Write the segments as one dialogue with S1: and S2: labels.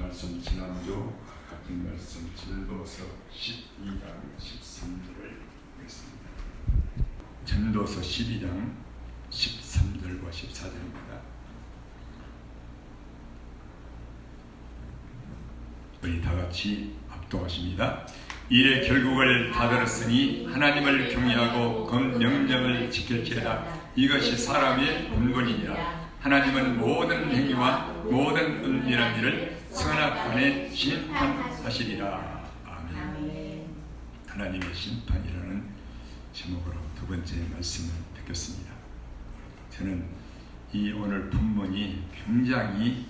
S1: 말씀 지난주 같은 말씀 전도서 12장 13절을 보겠습니다. 전도서 12장 13절과 14절입니다. 우리 다 같이 압도하십니다. 이에 결국을 다 들었으니 하나님을 경외하고 그 명령을 지킬지어다. 이것이 사람의 본분이니라. 하나님은 모든 행위와 모든 은밀한 일을 선악간에 심판하시리라. 아멘. 하나님의 심판이라는 제목으로 두 번째 말씀을 듣겠습니다. 저는 이 오늘 본문이 굉장히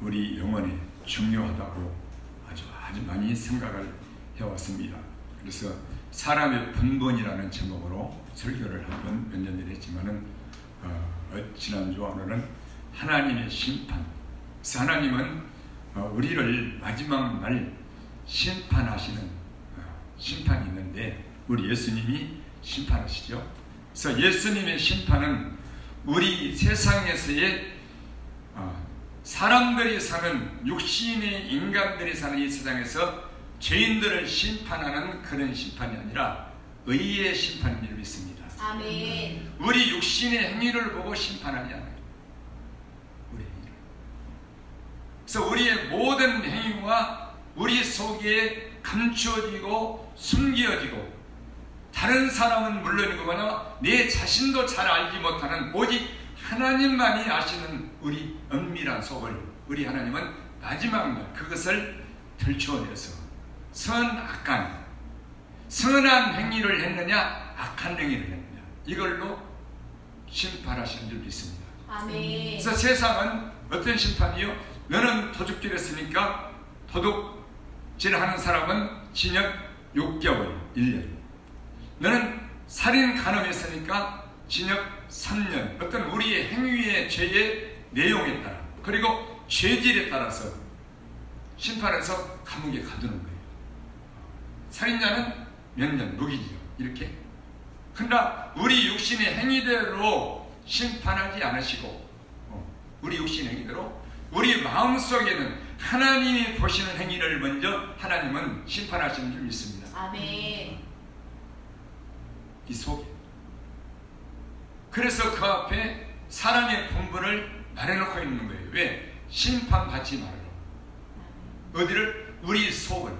S1: 우리 영혼에 중요하다고 아주 많이 생각을 해왔습니다. 그래서 사람의 본분이라는 제목으로 설교를 한 몇 년 전에 했지만은 지난주 오늘은 하나님의 심판. 그래서 하나님은 우리를 마지막 날 심판하시는 심판이 있는데 우리 예수님이 심판하시죠. 그래서 예수님의 심판은 우리 세상에서의 사람들이 사는 육신의 인간들이 사는 이 세상에서 죄인들을 심판하는 그런 심판이 아니라 의의 심판인 줄 믿습니다.
S2: 아멘.
S1: 우리 육신의 행위를 보고 심판하지 않아요. 우리 행위를. 그래서 우리의 모든 행위와 우리 속에 감추어지고 숨겨지고 다른 사람은 물론이고나 내 자신도 잘 알지 못하는 오직 하나님만이 아시는 우리 은밀한 속을 우리 하나님은 마지막 날 그것을 들추어내서 선악간 선한 행위를 했느냐 악한 행위를 했느냐 이걸로 심판하시는 줄 믿습니다.
S2: 아멘.
S1: 그래서 세상은 어떤 심판이요? 너는 도둑질 했으니까 도둑질하는 사람은 징역 6개월 1년, 너는 살인 간음했으니까 징역 3년, 어떤 우리의 행위의 죄의 내용에 따라 그리고 죄질에 따라서 심판해서 감옥에 가두는 거예요. 살인자는 몇 년 무기징역 이렇게. 그러나 우리 육신의 행위대로 심판하지 않으시고 우리 육신의 행위대로 우리 마음속에는 하나님이 보시는 행위를 먼저 하나님은 심판하시는 줄 믿습니다.
S2: 아멘.
S1: 이 속에. 그래서 그 앞에 사람의 본분을 말해놓고 있는 거예요. 왜? 심판받지 말라. 어디를? 우리 속을.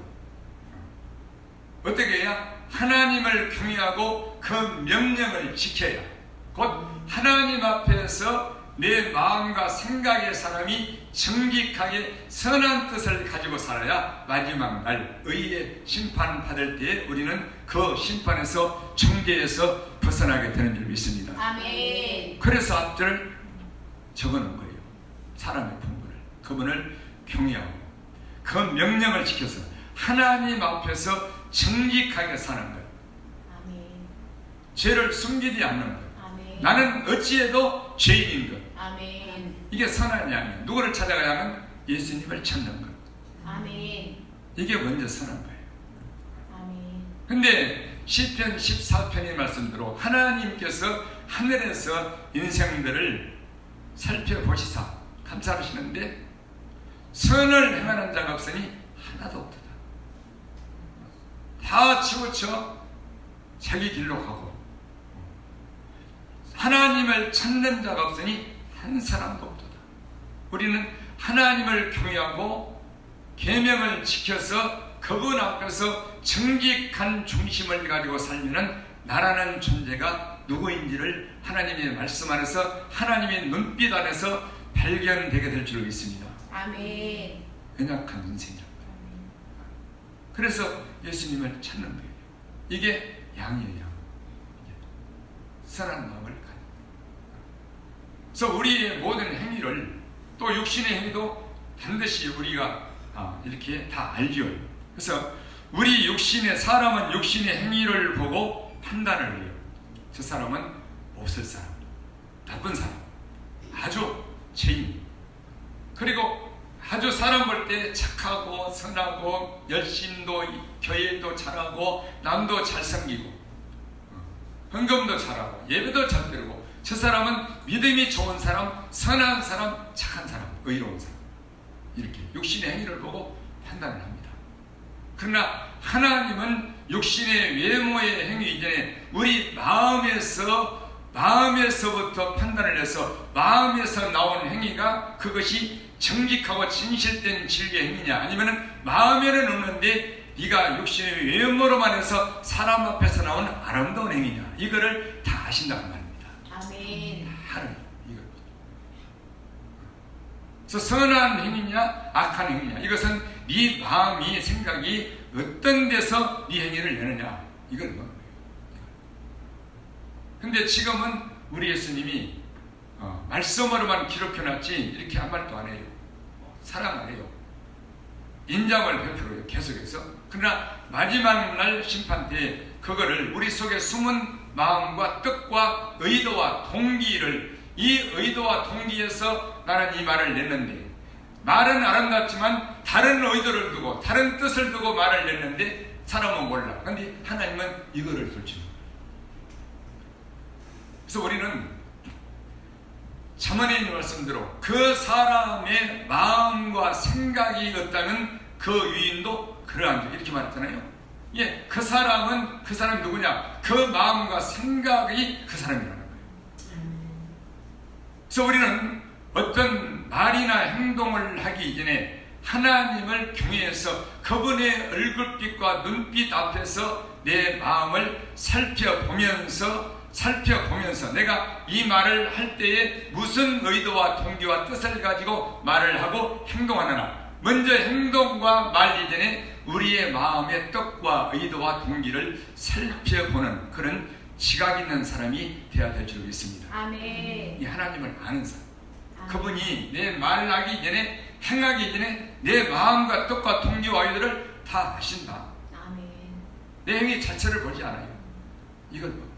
S1: 어떻게 해야? 하나님을 경외하고 그 명령을 지켜야. 곧 하나님 앞에서 내 마음과 생각의 사람이 정직하게 선한 뜻을 가지고 살아야 마지막 날 의의 심판받을 때에 우리는 그 심판에서 정죄에서 벗어나게 되는 줄 믿습니다.
S2: 아멘.
S1: 그래서 앞들을 적어놓은 거예요. 사람의 본분을. 그분을 경외하고 그 명령을 지켜서 하나님 앞에서 정직하게 사는 것.
S2: 아멘.
S1: 죄를 숨기지 않는 것.
S2: 아멘.
S1: 나는 어찌해도 죄인인 것.
S2: 아멘.
S1: 이게 선한 양이에요. 누구를 찾아가야 하면 예수님을 찾는 것.
S2: 아멘.
S1: 이게 먼저 선한 거예요.
S2: 아멘.
S1: 근데 시편 14편의 말씀대로 하나님께서 하늘에서 인생들을 살펴보시사 감사하시는데 선을 행하는 자가 없으니 하나도 없다. 다 치우쳐 자기 길로 가고 하나님을 찾는 자가 없으니 한 사람도 없도다. 우리는 하나님을 경외하고 계명을 지켜서 그분 앞에서 정직한 중심을 가지고 살면은 나라는 존재가 누구인지를 하나님의 말씀 안에서 하나님의 눈빛 안에서 발견되게 될 줄 믿습니다.
S2: 아멘.
S1: 연약한 인생이란 말이에요. 그래서 예수님을 찾는 거예요. 이게 양이에요. 양. 선한 마음을 가진. 그래서 우리의 모든 행위를 또 육신의 행위도 반드시 우리가 이렇게 다 알죠. 그래서 우리 육신의 사람은 육신의 행위를 보고 판단을 해요. 저 사람은 없을 사람, 나쁜 사람, 아주 죄인, 그리고 아주 사람 볼 때 착하고 선하고 열심도 교회도 잘하고 남도 잘생기고 헌금도 잘하고 예배도 잘 드리고 저 사람은 믿음이 좋은 사람, 선한 사람, 착한 사람, 의로운 사람. 이렇게 육신의 행위를 보고 판단을 합니다. 그러나 하나님은 육신의 외모의 행위 이전에 우리 마음에서부터 판단을 해서 마음에서 나온 행위가 그것이 정직하고 진실된 진리의 행위냐, 아니면 마음에는 없는데 네가 육신의 외모로만 해서 사람 앞에서 나온 아름다운 행위냐, 이거를 다 아신다는 말입니다.
S2: 아멘.
S1: 하나님 이거. 그래서 선한 행위냐 악한 행위냐, 이것은 네 마음이 생각이 어떤 데서 네 행위를 내느냐, 이걸 보는 거예요. 근데 지금은 우리 예수님이 말씀으로만 기록해놨지 이렇게 한 말도 안 해요. 사랑 안 해요. 인정을 베풀어요, 계속해서. 그러나 마지막 날 심판 때에 그거를 우리 속에 숨은 마음과 뜻과 의도와 동기를, 이 의도와 동기에서 나는 이 말을 냈는데, 말은 아름답지만 다른 의도를 두고 다른 뜻을 두고 말을 냈는데 사람은 몰라. 그런데 하나님은 이거를 돌치는 거예요. 그래서 우리는 잠언에 있는 말씀대로 그 사람의 마음과 생각이 없다면 그 위인도 그러한 이렇게 말했잖아요. 예, 그 사람은 그 사람이 누구냐? 그 마음과 생각이 그 사람이라는 거예요. 그래서 우리는 어떤 말이나 행동을 하기 이전에 하나님을 경외해서 그분의 얼굴빛과 눈빛 앞에서 내 마음을 살펴보면서 내가 이 말을 할 때에 무슨 의도와 동기와 뜻을 가지고 말을 하고 행동하느냐, 먼저 행동과 말 이전에 우리의 마음의 뜻과 의도와 동기를 살펴보는 그런 지각 있는 사람이 되어야 될 줄 믿습니다.
S2: 아멘.
S1: 이 하나님을 아는 사람,
S2: 아멘.
S1: 그분이 내 말하기 전에 행하기 전에 내 마음과 뜻과 동기와 의도를 다 아신다.
S2: 아멘.
S1: 내 행위 자체를 보지 않아요. 이건 뭐?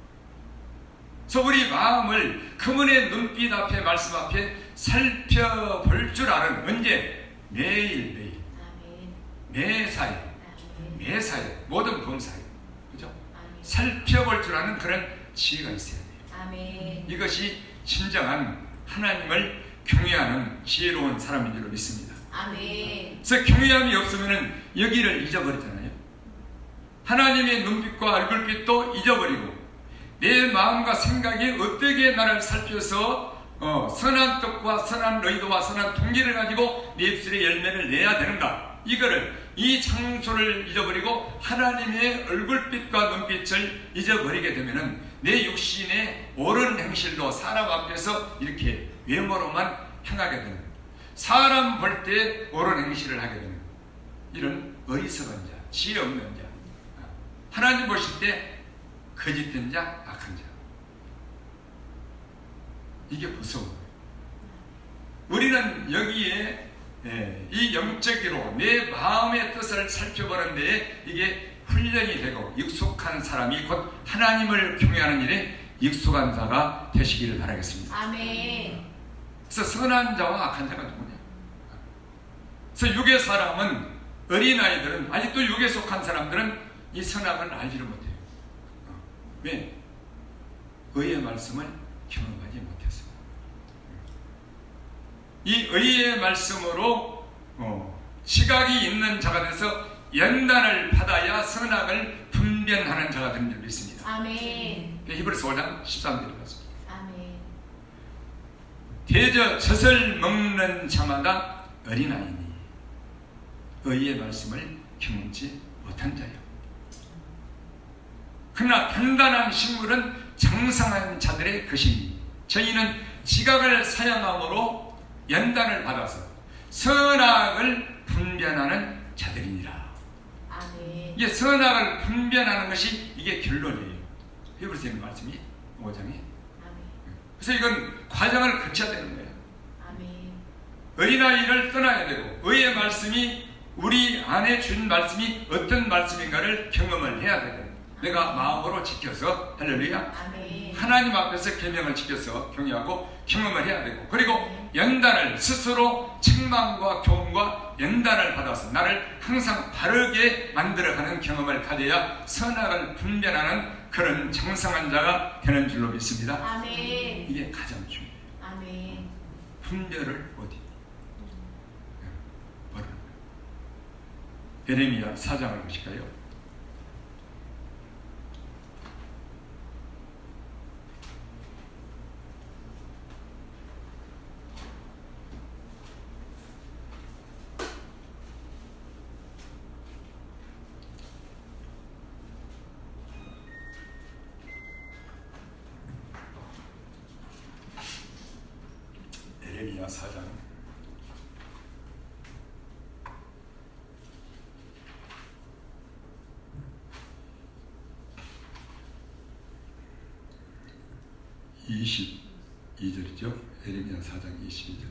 S1: 그래서 우리 마음을 그분의 눈빛 앞에, 말씀 앞에 살펴볼 줄 아는, 언제? 매일매일,
S2: 아멘.
S1: 매사에,
S2: 아멘.
S1: 매사에, 모든 범사에, 그죠?
S2: 아멘.
S1: 살펴볼 줄 아는 그런 지혜가 있어야 돼요.
S2: 아멘.
S1: 이것이 진정한 하나님을 경외하는 지혜로운 사람인 줄로 믿습니다.
S2: 아멘.
S1: 그래서 경외함이 없으면 여기를 잊어버리잖아요. 하나님의 눈빛과 얼굴빛도 잊어버리고 내 마음과 생각이 어떻게 나를 살펴서 선한 뜻과 선한 의도와 선한 동기를 가지고 내 입술에 열매를 내야 되는가, 이거를, 이 장소를 잊어버리고 하나님의 얼굴빛과 눈빛을 잊어버리게 되면은 내 육신의 옳은 행실로 사람 앞에서 이렇게 외모로만 행하게 되는, 사람 볼 때 옳은 행실을 하게 되는 이런 어리석은 자, 지혜 없는 자, 하나님 보실 때 거짓된 자, 악한 자, 이게 무서워요. 우리는 여기에 이 영적으로 내 마음의 뜻을 살펴보는 데에 이게 훈련이 되고 익숙한 사람이 곧 하나님을 경외하는 일에 익숙한 자가 되시기를 바라겠습니다.
S2: 아멘.
S1: 그래서 선한 자와 악한 자가 누구냐? 그래서 육의 사람은, 어린아이들은, 아직도 육에 속한 사람들은 이 선악을 알지를 못해요. 왜? 의의 말씀을 경험하지 못해서. 이 의의 말씀으로 지각이 있는 자가 돼서 연단을 받아야 선악을 분별하는 자가 되는 줄 믿습니다.
S2: 아멘.
S1: 히브리서 5장 13절에 봤습니다.
S2: 아멘.
S1: 대저 젖을 먹는 자마다 어린아이니 의의 말씀을 경험치 못한 자요. 그러나 단단한 식물은 장성한 자들의 것이니 저희는 지각을 사용함으로 연단을 받아서 선악을 분별하는 자들이니라.
S2: 아멘.
S1: 이게 선악을 분별하는 것이 이게 결론이에요. 히브리서 있는 말씀이 5장에.
S2: 아멘.
S1: 그래서 이건 과정을 거쳐야 되는 거예요.
S2: 아멘.
S1: 어린아이를 떠나야 되고 의의 말씀이 우리 안에 준 말씀이 어떤 말씀인가를 경험을 해야 되고, 내가 마음으로 지켜서, 할렐루야,
S2: 아멘.
S1: 하나님 앞에서 계명을 지켜서 경외하고 경험을 해야 되고, 그리고 연단을, 스스로 책망과 교훈과 연단을 받아서 나를 항상 바르게 만들어가는 경험을 가져야 선악을 분별하는 그런 정상한 자가 되는 줄로 믿습니다.
S2: 아멘.
S1: 이게 가장 중요해요.
S2: 아멘.
S1: 분별을 어디? 예레미야 4장을 보실까요? 예레미야 4장 22절이죠. 예레미야 4장 22절.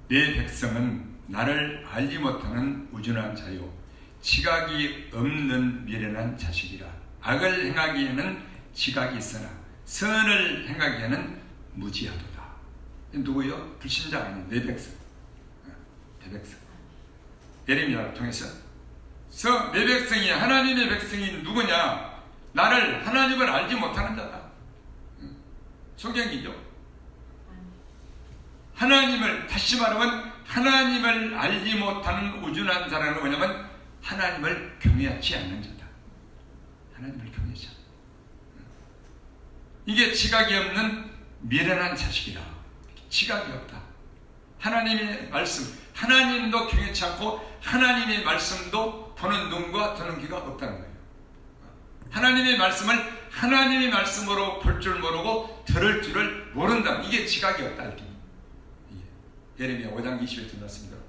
S1: 내 백성은 나를 알지 못하는 우둔한 자요 지각이 없는 미련한 자식이라. 악을 행하기에는 지각이 있으나 선을 행하기에는 무지하도다. 누구요? 불신자 아닌 내 백성. 내 백성. 예레미야를 통해서 내 백성이 하나님의 백성이 누구냐? 나를 하나님을 알지 못하는 자다. 성경이죠. 하나님을, 다시 말하면 하나님을 알지 못하는 우둔한 자라는 건 뭐냐면 하나님을 경외하지 않는 자다. 하나님을 경외하지 않는. 이게 지각이 없는 미련한 자식이라. 지각이 없다. 하나님의 말씀, 하나님도 경외치 않고 하나님의 말씀도 보는 눈과 듣는 귀가 없다는 거예요. 하나님의 말씀을 하나님의 말씀으로 볼 줄 모르고 들을 줄을 모른다. 이게 지각이 없다. 이렇게. 예레미야 5장 20절 말씀입니다.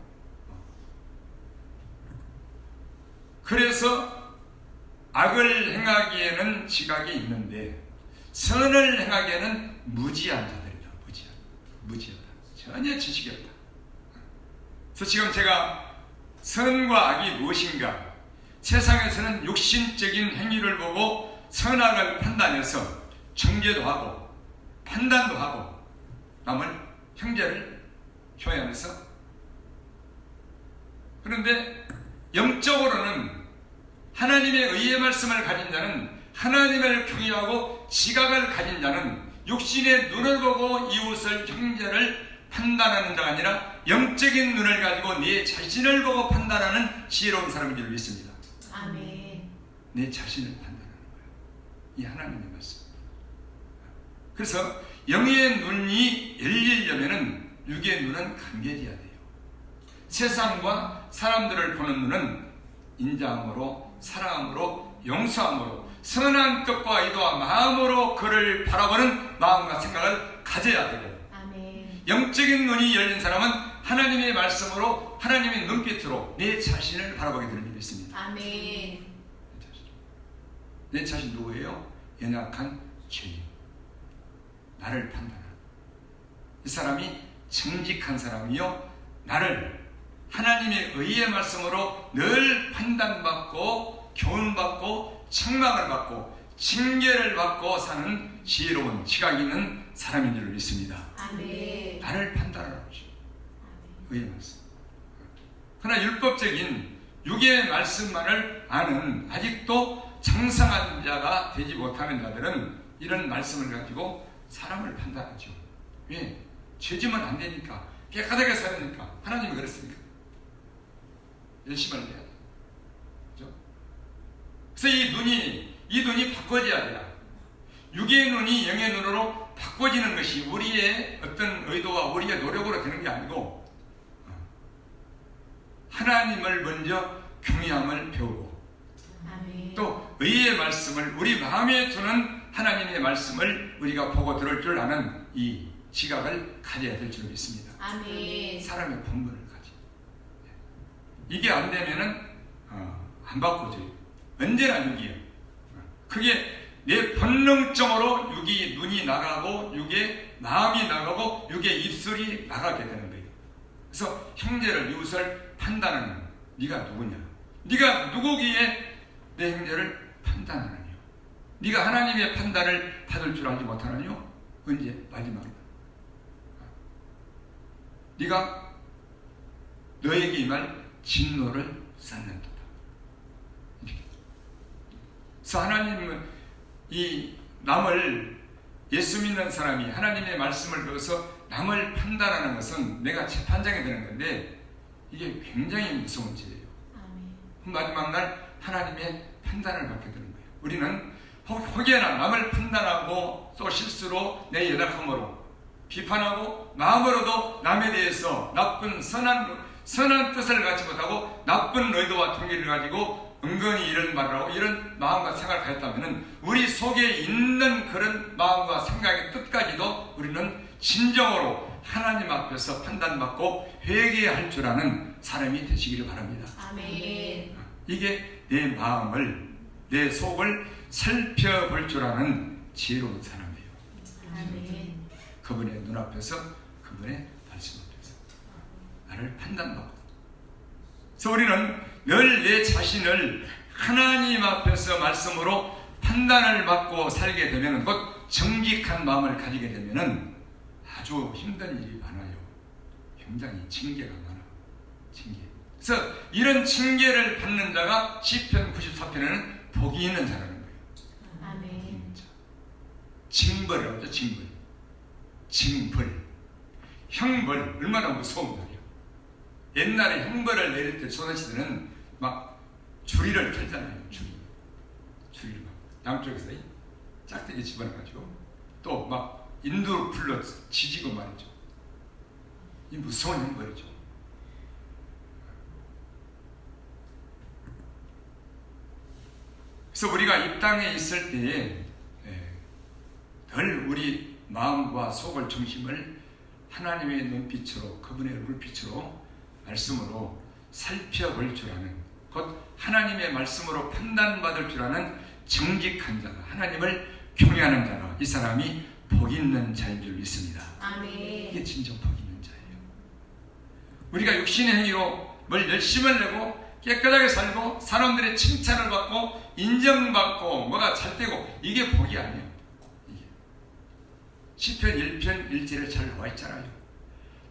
S1: 그래서 악을 행하기에는 지각이 있는데 선을 행하기에는 무지한 자들이다. 무지하다. 전혀 지식이 없다. 그래서 지금 제가 선과 악이 무엇인가, 세상에서는 육신적인 행위를 보고 선악을 판단해서 정죄도 하고 판단도 하고 남을 형제를 교회하면서, 그런데 영적으로는 하나님의 의의 말씀을 가진 자는, 하나님을 경외하고 지각을 가진 자는 육신의 눈을 보고 이웃을 형제를 판단하는 자가 아니라 영적인 눈을 가지고 내 자신을 보고 판단하는 지혜로운 사람인 줄 믿습니다.
S2: 아멘.
S1: 내 자신을 판단하는 거예요. 이 하나님의 말씀. 그래서 영의 눈이 열리려면은 육의 눈은 감겨져야 돼요. 세상과 사람들을 보는 눈은 인자함으로, 사랑함으로, 용서함으로, 선한 뜻과 의도와 마음으로 그를 바라보는 마음과 생각을 가져야 되고,
S2: 아멘.
S1: 영적인 눈이 열린 사람은 하나님의 말씀으로, 하나님의 눈빛으로 내 자신을 바라보게 되는 일이 있습니다.
S2: 아멘.
S1: 내 자신 누구예요? 연약한 죄인. 나를 판단하는 이 사람이 정직한 사람이요, 나를 하나님의 의의 말씀으로 늘 판단받고 교훈받고 책망을 받고 징계를 받고 사는 지혜로운 지각이 있는 사람인 줄 믿습니다.
S2: 아멘.
S1: 나를 판단하는 것이 의의 말씀. 그러나 율법적인 육의 말씀만을 아는 아직도 장성한 자가 되지 못하는 자들은 이런 말씀을 가지고 사람을 판단하죠. 왜? 죄지면 안 되니까, 깨끗하게 살아야 되니까. 하나님이 그랬으니까 열심히 해야 돼. 그렇죠? 그래서 이 눈이 바꿔져야 돼요. 육의 눈이 영의 눈으로 바꿔지는 것이 우리의 어떤 의도와 우리의 노력으로 되는 게 아니고, 하나님을 먼저 경외함을 배우고,
S2: 아멘.
S1: 또 의의 말씀을, 우리 마음에 두는 하나님의 말씀을 우리가 보고 들을 줄 아는 이 지각을 가져야 될 줄 믿습니다.
S2: 아멘.
S1: 사람의 본분을 가지. 이게 안 되면은 안 바꿔져요. 언제나 육이에요. 그게 내 본능적으로 육이 눈이 나가고 육의 마음이 나가고 육의 입술이 나가게 되는 거예요. 그래서 형제를, 이웃을 판단하는, 네가 누구냐? 네가 누구기에 내 형제를 판단하느냐? 네가 하나님의 판단을 받을 줄 알지 못하느냐? 언제? 마지막으로. 네가 너에게 임할 진노를 쌓는다. 그래서 하나님은 이 남을, 예수 믿는 사람이 하나님의 말씀을 배워서 남을 판단하는 것은 내가 재판장이 되는 건데, 이게 굉장히 무서운 죄예요.
S2: 아멘.
S1: 마지막 날 하나님의 판단을 받게 되는 거예요. 우리는 혹여나 남을 판단하고 또 실수로 내 연약함으로 비판하고 마음으로도 남에 대해서 선한 뜻을 갖지 못하고 나쁜 의도와 통일을 가지고 은근히 이런 말을 하고 이런 마음과 생각을 가졌다면 우리 속에 있는 그런 마음과 생각의 뜻까지도 우리는 진정으로 하나님 앞에서 판단받고 회개할 줄 아는 사람이 되시기를 바랍니다.
S2: 아멘.
S1: 이게 내 마음을, 내 속을 살펴볼 줄 아는 지혜로운 사람이에요.
S2: 아멘.
S1: 그분의 눈앞에서, 그분의 말씀 앞에서 나를 판단받고. 그래서 우리는 늘 내 자신을 하나님 앞에서 말씀으로 판단을 받고 살게 되면, 곧 정직한 마음을 가지게 되면 아주 힘든 일이 많아요. 굉장히 징계가 많아. 징계. 그래서 이런 징계를 받는 자가 시편 94편에는 복이 있는 자라는 거예요.
S2: 아멘.
S1: 징벌이라고 하죠. 징벌. 징벌. 형벌. 얼마나 무서운 말이에요. 옛날에 형벌을 내릴 때 조선시대는 막 주리를 털잖아요. 주리를 막 양쪽에서 짝대기 집어넣어가지고 또 막 인도 불러 지지고 말이죠. 이 무서운 형벌이죠. 그래서 우리가 이 땅에 있을 때에 늘 우리 마음과 속을 중심을 하나님의 눈빛으로, 그분의 얼굴빛으로, 말씀으로 살펴볼 줄 아는, 곧 하나님의 말씀으로 판단받을 줄 아는 정직한 자가, 하나님을 경외하는 자가, 이 사람이 복 있는 자인 줄 믿습니다.
S2: 아멘.
S1: 이게 진정 복 있는 자예요. 우리가 육신의 행위로 뭘 열심을 내고 깨끗하게 살고 사람들의 칭찬을 받고 인정받고 뭐가 잘 되고, 이게 복이 아니에요. 이게 시편 1편 1절에 잘 나와 있잖아요.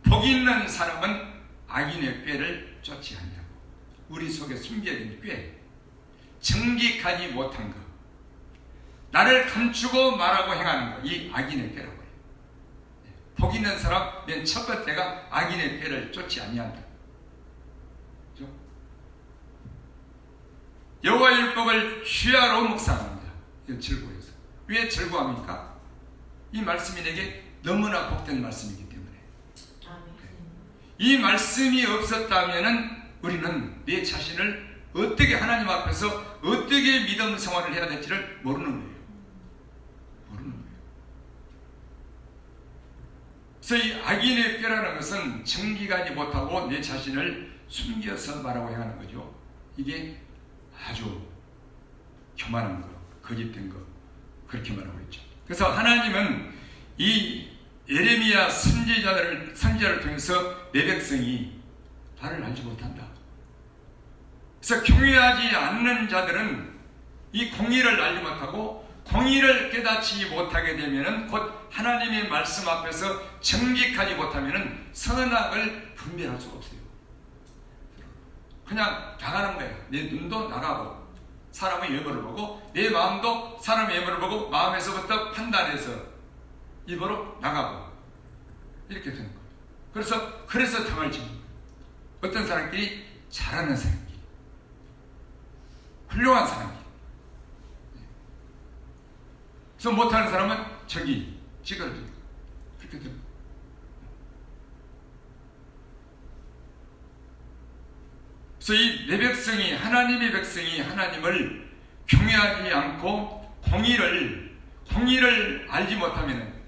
S1: 복 있는 사람은 악인의 꾀를 쫓지 않냐고. 우리 속에 숨겨진 꾀, 정직하지 못한 것, 나를 감추고 말하고 행하는 것, 이 악인의 꾀라고 해요. 복 있는 사람 맨 첫 번째가 악인의 꾀를 쫓지 않냐한다. 그렇죠? 여호와 율법을 휴야로 묵상합니다. 이건 즐거워서. 왜 즐거워합니까? 이 말씀이 내게 너무나 복된 말씀이기 때문에. 이 말씀이 없었다면 우리는 내 자신을 어떻게 하나님 앞에서 어떻게 믿음 생활을 해야 될지를 모르는 거예요. 그래서 이 악인의 꾀라는 것은 정직하지 못하고 내 자신을 숨겨서 말하고 행하는 거죠. 이게 아주 교만한 거, 거짓된 거, 그렇게 말하고 있죠. 그래서 하나님은 이 예레미야 선지자를 통해서 내 백성이 나를 알지 못한다. 그래서 경외하지 않는 자들은 이 공의를 알지 못하고 공의를 깨닫지 못하게 되면 곧 하나님의 말씀 앞에서 정직하지 못하면 선악을 분별할 수가 없어요. 그냥 나가는 거예요. 내 눈도 나가고 사람의 외모를 보고 내 마음도 사람의 외모를 보고 마음에서부터 판단해서 입으로 나가고 이렇게 되는 거예요. 그래서 당을 짓는 거예요. 어떤 사람끼리 잘하는 사람끼리, 훌륭한 사람끼리. 그래서 못하는 사람은 저기 찌그러지고 그렇게 됩니다. 그래서 이 내 백성이, 하나님의 백성이 하나님을 경외하지 않고 공의를 알지 못하면,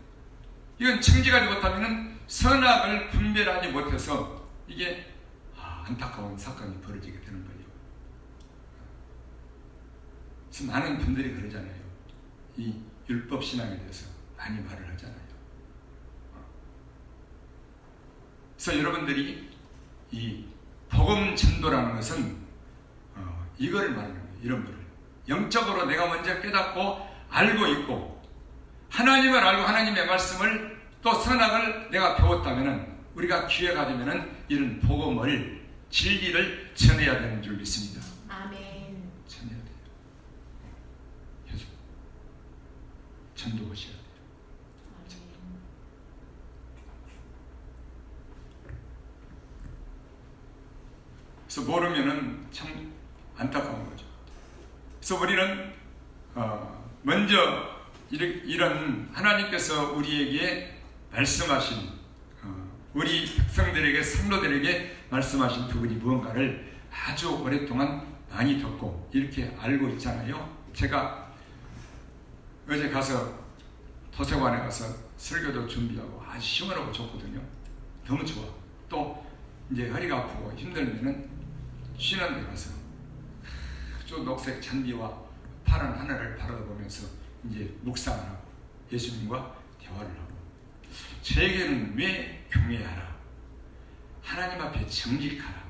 S1: 이건 정직하지 못하면 선악을 분별하지 못해서 이게 안타까운 사건이 벌어지게 되는 거예요. 그래서 많은 분들이 그러잖아요. 이 율법 신앙에 대해서 많이 말을 하잖아요. 그래서 여러분들이 이 복음 전도라는 것은 이거를 말하는 거예요. 이런 거를 영적으로 내가 먼저 깨닫고 알고 있고 하나님을 알고 하나님의 말씀을 또 선악을 내가 배웠다면 우리가 기회가 되면 이런 복음을, 진리를 전해야 되는 줄 믿습니다.
S2: 아멘.
S1: 전해야 돼요. 계속 전도하셔야 돼요. 그래서 모르면은 참 안타까운 거죠. 그래서 우리는 먼저 이런 하나님께서 우리에게 말씀하신 우리 백성들에게 성도들에게 말씀하신 그분이 무언가를 아주 오랫동안 많이 듣고 이렇게 알고 있잖아요. 제가 어제 가서 도서관에 가서 설교도 준비하고 아주 시원하고 좋거든요. 너무 좋아. 또 이제 허리가 아프고 힘들면은 쉬는 데 가서 저 녹색 잔디와 파란 하늘을 바라보면서 이제 묵상을 하고 예수님과 대화를 하고 저에게는 왜 경외하라, 하나님 앞에 정직하라,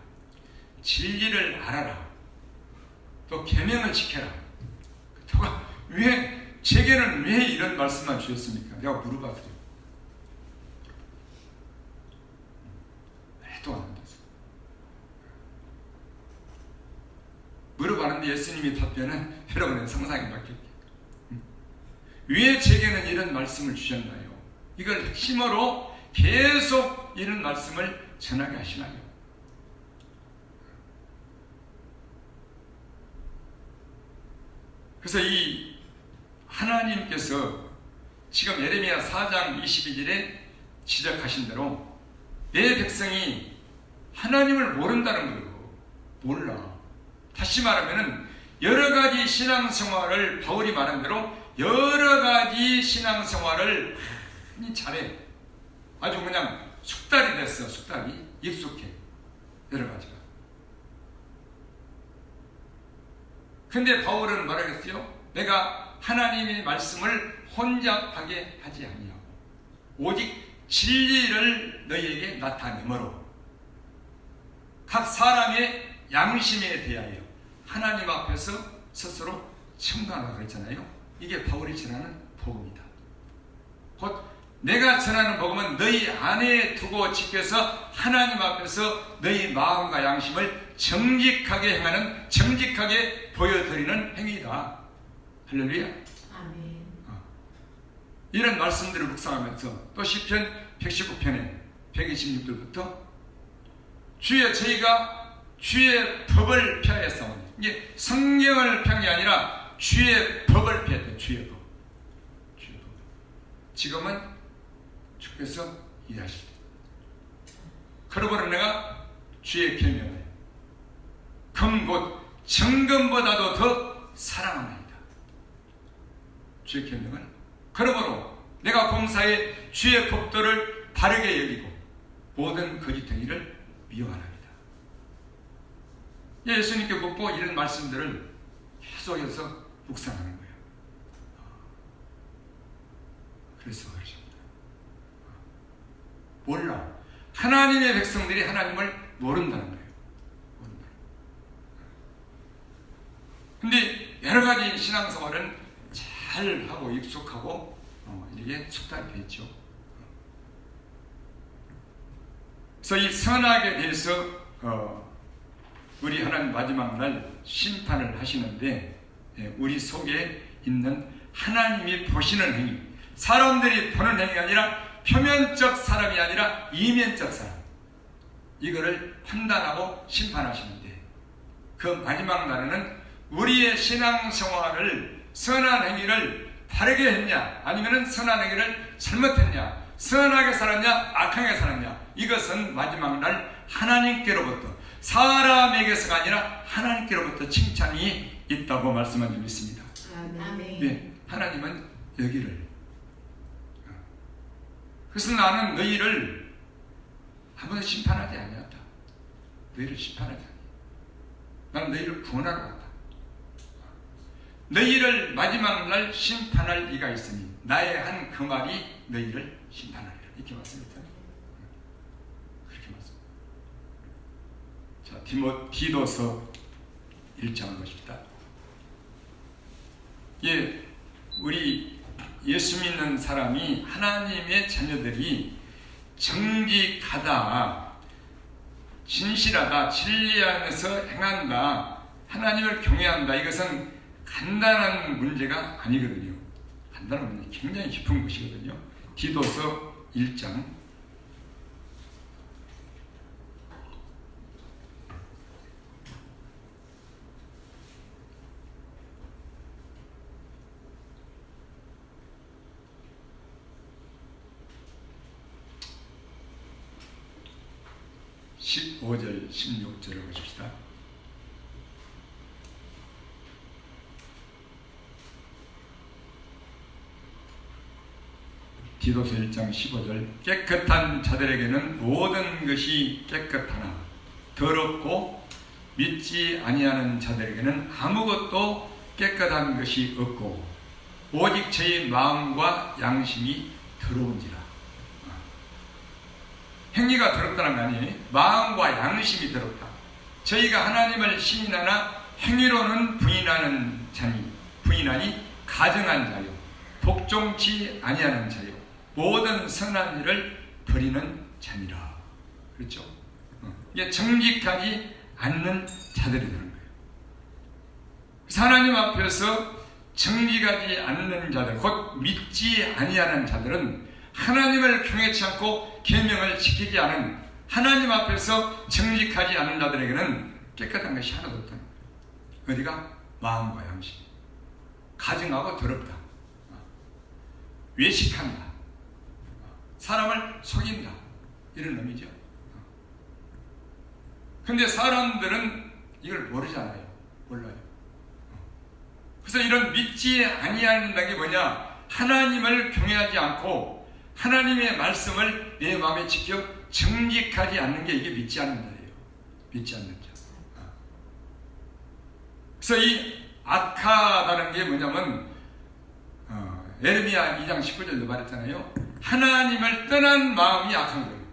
S1: 진리를 알아라, 또 계명을 지켜라. 누가 왜 제게는 왜 이런 말씀만 주셨습니까? 내가 물어봤어요. 해도 안 한다서 물어봤는데 예수님이 답변은 여러분의 상상에 맡길게요. 왜 제게는 이런 말씀을 주셨나요? 이걸 핵심으로 계속 이런 말씀을 전하게 하시나요? 그래서 이 하나님께서 지금 예레미야 4장 22절에 지적하신 대로 내 백성이 하나님을 모른다는 거예요. 몰라. 다시 말하면 여러 가지 신앙생활을 바울이 말한 대로 여러 가지 신앙생활을 많이 잘해. 아주 그냥 숙달이 됐어. 숙달이 익숙해. 여러 가지가. 근데 바울은 말하겠어요. 내가 하나님의 말씀을 혼잡하게 하지 아니하고 오직 진리를 너희에게 나타내므로 각 사람의 양심에 대하여 하나님 앞에서 스스로 청구하라고 했잖아요. 이게 바울이 전하는 복음이다. 곧 내가 전하는 복음은 너희 안에 두고 지켜서 하나님 앞에서 너희 마음과 양심을 정직하게 행하는, 정직하게 보여드리는 행위다. 할렐루야.
S2: 아멘.
S1: 이런 말씀들을 묵상하면서 또 시편 119편에 126절부터 저희가 주의 법을 펴야했사오니, 이게 성경을 펴는 게 아니라 주의 법을 펴야. 주의 법. 지금은 주께서 일하실 때. 그러므로 내가 주의 계명을 금 곧 정금보다도 더 사랑합니다. 주의 계명을. 그러므로 내가 범사에 주의 법도를 바르게 여기고 모든 거짓 행위를 미워합니다. 예수님께 묻고 이런 말씀들을 계속해서 묵상하는 거예요. 그래서 그러십니다. 몰라. 하나님의 백성들이 하나님을 모른다는 거예요. 모른다. 근데 여러 가지 신앙생활은 잘 하고 익숙하고 이게 숙달이 되죠. 그래서 이 선악에 대해서 우리 하나님 마지막 날 심판을 하시는데 우리 속에 있는 하나님이 보시는 행위, 사람들이 보는 행위가 아니라 표면적 사람이 아니라 이면적 사람, 이거를 판단하고 심판하시는데 그 마지막 날에는 우리의 신앙생활을 선한 행위를 바르게 했냐 아니면 선한 행위를 잘못했냐, 선하게 살았냐 악하게 살았냐, 이것은 마지막 날 하나님께로부터, 사람에게서가 아니라 하나님께로부터 칭찬이 있다고 말씀한 적이 있습니다.
S2: 아멘.
S1: 네, 하나님은 여기를, 그래서 나는 너희를 아무도 심판하지 아니었다. 너희를 심판하지 아니었다. 나는 너희를 구원하러 왔다. 너희를 마지막 날 심판할 이가 있으니 나의 한 그 말이 너희를 심판하리라. 이렇게 말씀했잖아요. 그렇게 말씀. 자, 디도서 1장을 보십시다. 예, 우리 예수 믿는 사람이, 하나님의 자녀들이 정직하다, 진실하다, 진리하면서 행한다, 하나님을 경외한다, 이것은 간단한 문제가 아니거든요. 간단한 문제, 굉장히 깊은 것이거든요. 디도서 1장 1 15절 16절을 보십시다. 디도서 1장 15절 깨끗한 자들에게는 모든 것이 깨끗하나 더럽고 믿지 아니하는 자들에게는 아무것도 깨끗한 것이 없고 오직 저희 마음과 양심이 더러운지라. 행위가 더럽다는 거 아니에요. 마음과 양심이 더럽다. 저희가 하나님을 시인하나 행위로는 부인하니 가증한 자요 복종치 아니하는 자요 모든 선한 일을 버리는 자니라. 그렇죠? 이게 정직하지 않는 자들이 되는 거예요. 하나님 앞에서 정직하지 않는 자들, 곧 믿지 아니하는 자들은 하나님을 경외치 않고 계명을 지키지 않은, 하나님 앞에서 정직하지 않은 자들에게는 깨끗한 것이 하나도 없다는 거예요. 어디가? 마음과 양심. 가증하고 더럽다. 외식한다. 사람을 속인다. 이런 의미죠. 근데 사람들은 이걸 모르잖아요. 몰라요. 그래서 이런 믿지 아니한다는 게 뭐냐? 하나님을 경외하지 않고 하나님의 말씀을 내 마음에 지켜 정직하지 않는 게 이게 믿지 않는 자예요. 믿지 않는 자. 그래서 이 악하다는 게 뭐냐면 에레미야 2장 19절도 말했잖아요. 하나님을 떠난 마음이 악한 거예요.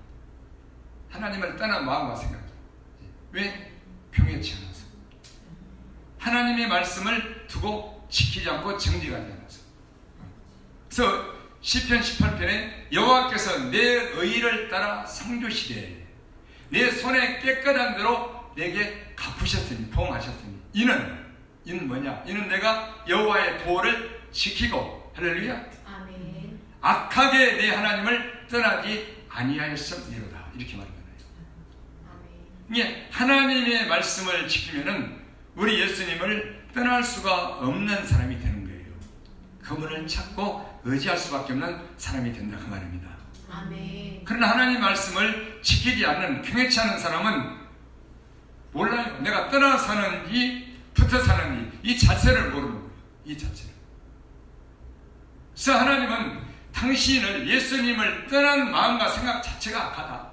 S1: 하나님을 떠난 마음과 생각. 왜? 경외치 않아서. 하나님의 말씀을 두고 지키지 않고 정직하지 않아서. 그래서 시편 18편에 여호와께서 내 의를 따라 상주시되 내 손에 깨끗한 대로 내게 갚으셨으니 보응하셨으니 이는 뭐냐? 이는 내가 여호와의 도를 지키고 할렐루야.
S2: 아멘.
S1: 악하게 내 하나님을 떠나지 아니하였음이로다. 이렇게 말합니다. 이게 하나님의 말씀을 지키면은 우리 예수님을 떠날 수가 없는 사람이 되는 거예요. 그분을 찾고 의지할 수밖에 없는 사람이 된다 그 말입니다.
S2: 아멘.
S1: 그러나 하나님 말씀을 지키지 않는 경외치 않은 사람은 몰라요. 내가 떠나 사는지 붙어 사는지 이 자체를 모르는 거예요. 이 자체를. 그래서 하나님은 당신을 예수님을 떠난 마음과 생각 자체가 악하다.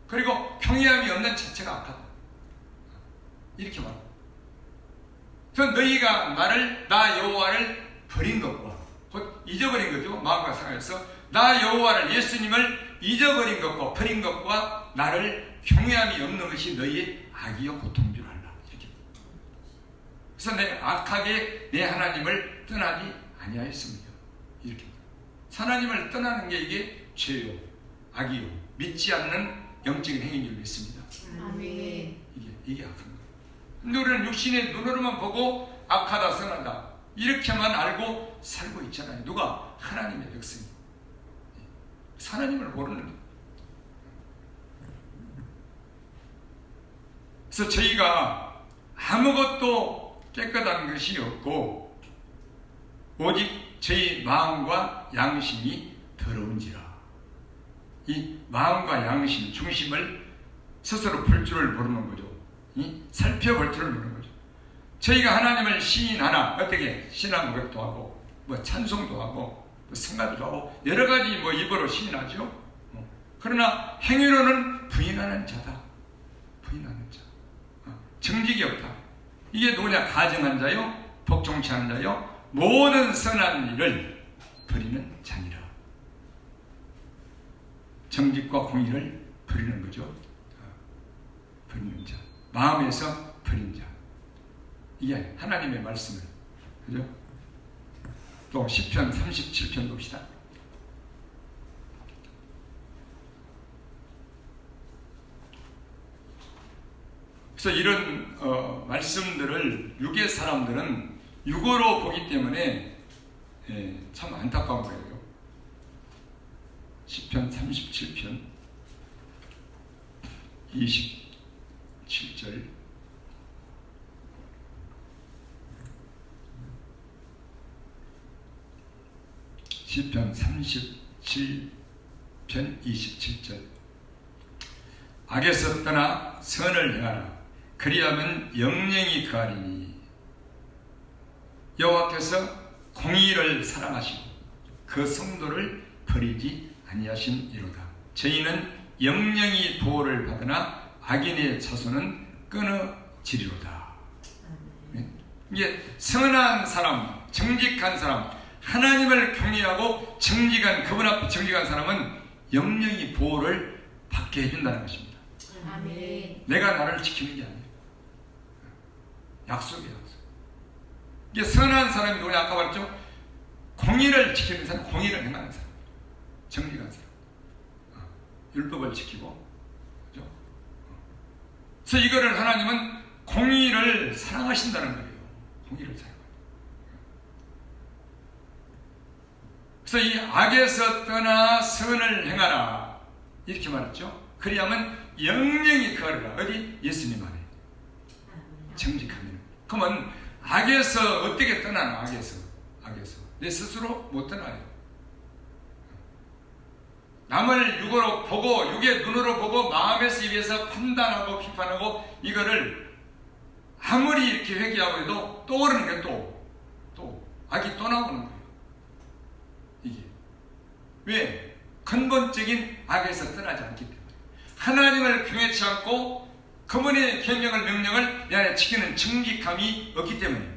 S1: 그리고 경외함이 없는 자체가 악하다. 이렇게 말합니다. 그래서 너희가 나 여호와를 버린 것과 곧 잊어버린 거죠. 마음과 생각에서 나 여호와를 예수님을 잊어버린 것과 버린 것과 나를 경외함이 없는 것이 너희의 악이요 고통인 줄 알라. 이렇게. 그래서 내가 악하게 내 하나님을 떠나지 아니하였습니다. 이렇게. 하나님을 떠나는 게 이게 죄요, 악이요, 믿지 않는 영적인 행위인 줄 믿습니다.
S2: 아멘.
S1: 이게 악한 거예요. 근데 우리는 육신의 눈으로만 보고 악하다, 선하다 이렇게만 알고 살고 있잖아요. 누가? 하나님의 백성이. 하나님을 모르는 거예요. 그래서 저희가 아무것도 깨끗한 것이 없고 오직 저희 마음과 양심이 더러운지라. 이 마음과 양심, 중심을 스스로 볼 줄을 모르는 거죠. 살펴볼 줄을 모르는 거죠. 저희가 하나님을 시인하나 어떻게 신앙 고백도 하고 뭐 찬송도 하고 뭐 성가도 하고 여러 가지 뭐 입으로 시인하죠. 그러나 행위로는 부인하는 자다. 부인하는 자. 정직이 없다. 이게 누구냐? 가증한 자요, 복종치 않은 자요, 모든 선한 일을 버리는 자니라. 정직과 공의를 버리는 거죠. 버리는 자. 마음에서 버린 자. 이게 하나님의 말씀을. 그죠? 또 시편 37편 봅시다. 그래서 이런 말씀들을 육의 사람들은 육어로 보기 때문에 참 안타까운 거예요. 시편 37편 27절 시편 37편 27절 악에서 떠나 선을 행하라. 그리하면 영영이 거하리니. 여호와께서 공의를 사랑하시고 그 성도를 버리지 아니하심이로다. 저희는 영영이 보호를 받으나 악인의 자손은 끊어지리로다. 이게 선한 사람, 정직한 사람, 하나님을 경외하고 정직한, 그분 앞에 정직한 사람은 영영이 보호를 받게 해준다는 것입니다.
S2: 아멘.
S1: 내가 나를 지키는 게 아니에요. 약속이에요, 약속. 이게 선한 사람이 누구냐? 아까 말했죠? 공의를 지키는 사람, 공의를 행하는 사람, 정직한 사람, 율법을 지키고, 그죠? 그래서 이거를 하나님은 공의를 사랑하신다는 거예요. 공의를 사랑하신다. 그래서 이 악에서 떠나 선을 행하라 이렇게 말했죠. 그리하면 영영이 거하리라. 어디? 예수님 안에 정직하면. 그러면 악에서 어떻게 떠나나? 악에서 내 스스로 못 떠나요. 남을 육으로 보고, 육의 눈으로 보고 마음에서 입에서 판단하고 비판하고, 이거를 아무리 이렇게 회개하고 해도 또 오르는 게 또 악이 또 나오는 거예요. 이게 왜? 근본적인 악에서 떠나지 않기 때문에. 하나님을 경외치 않고 그분의 계명을 명령을 내 안에 지키는 정직함이 없기 때문에,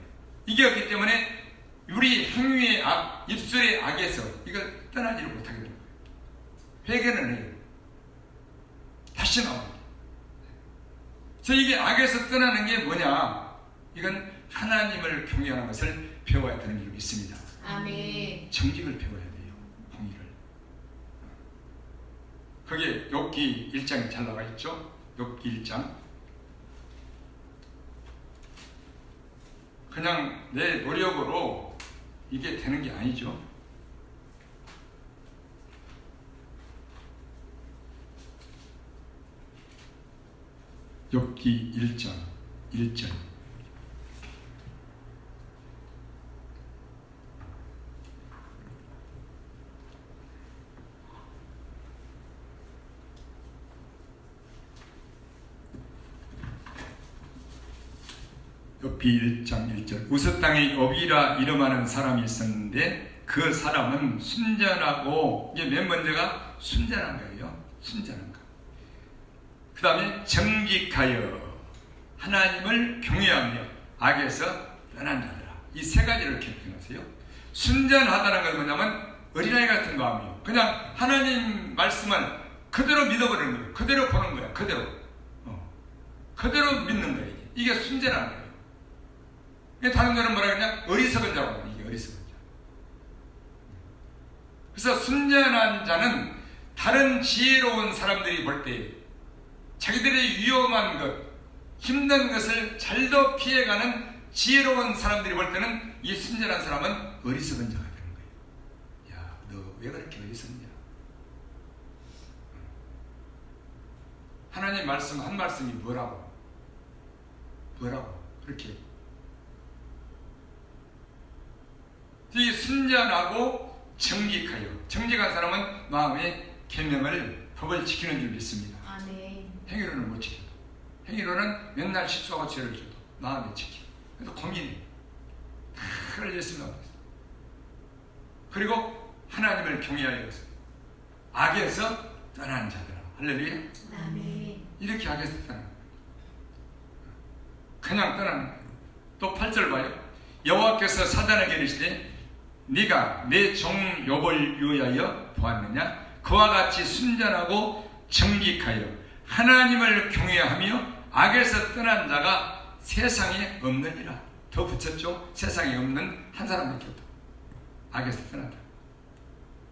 S1: 이게 없기 때문에 우리 행위의 악, 입술의 악에서 이걸 떠나지를 못하게 되는 거예요. 회개는 해요. 다시 나와요. 그래서 이게 악에서 떠나는 게 뭐냐? 이건 하나님을 경외하는 것을 배워야 되는 줄 믿습니다.
S2: 아멘.
S1: 정직을 배워야 돼요. 공의를. 거기에 욥기 1장이 잘 나와 있죠? 욥기 1장. 그냥 내 노력으로 이게 되는 게 아니죠. 욥기 1장 1절. 욥기 1장 1절. 우스 땅에 욥이라 이름하는 사람이 있었는데 그 사람은 순전하고, 이게 맨 먼저가 순전한 거예요. 순전한 거. 그 다음에 정직하여 하나님을 경외하며 악에서 떠난 자들아. 이 세 가지를 기억해놓으세요. 순전하다는 건 뭐냐면 어린아이 같은 마음이에요. 그냥 하나님 말씀을 그대로 믿어버리는 거예요. 그대로 보는 거야. 그대로 믿는 거예요. 이게 순전한 거예요. 다른 거는 뭐라 그러냐? 어리석은 자고. 이게 어리석은 자. 그래서 순전한 자는 다른 지혜로운 사람들이 볼 때 자기들의 위험한 것, 힘든 것을 잘도 피해가는 지혜로운 사람들이 볼 때는 이 순전한 사람은 어리석은 자가 되는 거예요. 야, 너 왜 그렇게 어리석냐? 하나님 말씀 한 말씀이 뭐라고 그렇게. 이 순전하고 정직하여, 정직한 사람은 마음의 계명을, 법을 지키는 줄 믿습니다.
S2: 아멘.
S1: 행위로는 못 지켜도, 행위로는 맨날 실수하고 죄를 져도 마음에 지켜. 그래서 고민해. 그걸 예수님 앞에서. 그리고 하나님을 경외하여 악에서 떠난 자들아. 할렐루야.
S2: 아멘.
S1: 이렇게 악에서 떠나는 거예요. 그냥 떠나는 거예요. 또 8절 봐요. 여호와께서 사단에게 이르시되 네가 내 종 욥을 위하여 보았느냐? 그와 같이 순전하고 정직하여 하나님을 경외하며 악에서 떠난 자가 세상에 없느니라. 더 붙였죠? 세상에 없는 한 사람밖에 없다. 악에서 떠난다.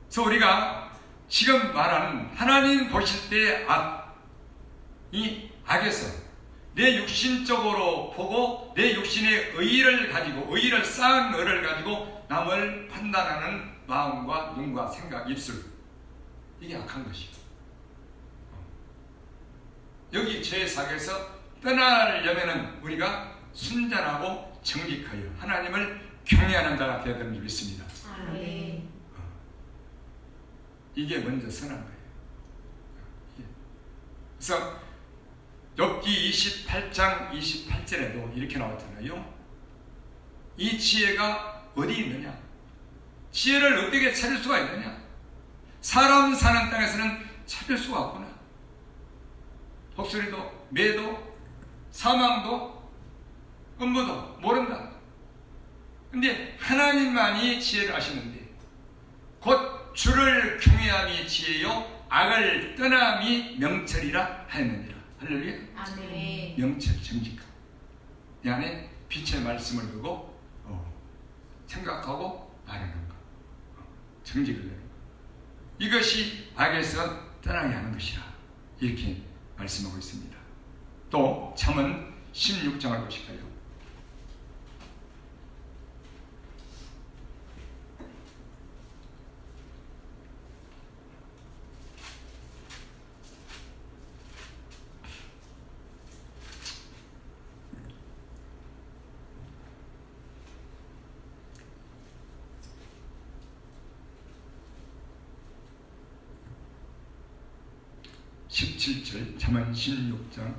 S1: 그래서 우리가 지금 말하는 하나님 보실 때의 악, 이 악에서 내 육신적으로 보고 내 육신의 의의를 가지고, 의의를 쌓은 의를 가지고 남을 판단하는 마음과 눈과 생각, 입술, 이게 악한 것이에요. 여기 죄사에서 떠나려면 우리가 순전하고 정직하여 하나님을 경외하는 자가 되어야 되는 줄 믿습니다.
S2: 아멘.
S1: 이게 먼저 선한 거예요. 그래서 욥기 28장 28절에도 이렇게 나왔잖아요. 이 지혜가 어디 있느냐? 지혜를 어떻게 찾을 수가 있느냐? 사람 사는 땅에서는 찾을 수가 없구나. 독수리도 매도 사망도 음부도 모른다. 근데 하나님만이 지혜를 아시는데 곧 주를 경외함이 지혜요 악을 떠남이 명철이라 하였느니라. 할렐루야.
S2: 아멘.
S1: 명철 정직함. 이 안에 빛의 말씀을 두고 생각하고 말하는 것, 정직을 내는 것. 이것이 악에서 떠나게 하는 것이라. 이렇게 말씀하고 있습니다. 또 잠언 16장을 보실까요? (17절) 잠언 16장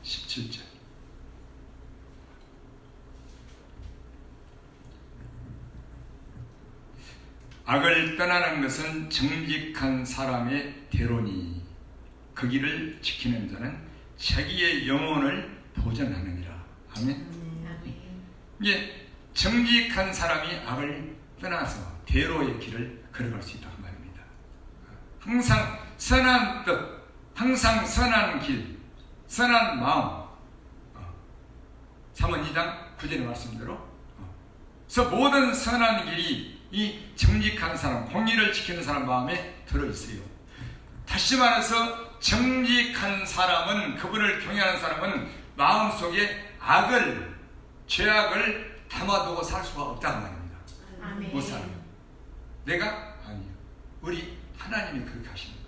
S1: 17절. 악을 떠나는 것은 정직한 사람의 대로니 그 길을 지키는 자는 자기의 영혼을 보전하느니라. 아멘.
S2: 아멘.
S1: 이게 정직한 사람이 악을 떠나서 대로의 길을 걸어갈 수 있다고 말입니다. 항상 선한 뜻, 항상 선한 길, 선한 마음. 잠언 2장 9절의 말씀대로 그래서 모든 선한 길이 이 정직한 사람, 공의를 지키는 사람 마음에 들어있어요. 다시 말해서 정직한 사람은, 그분을 경외하는 사람은 마음속에 악을, 죄악을 담아두고 살 수가 없다는 말입니다.
S2: 아멘.
S1: 못 살아요. 내가? 아니요. 우리 하나님이 그렇게 하시는 거예요.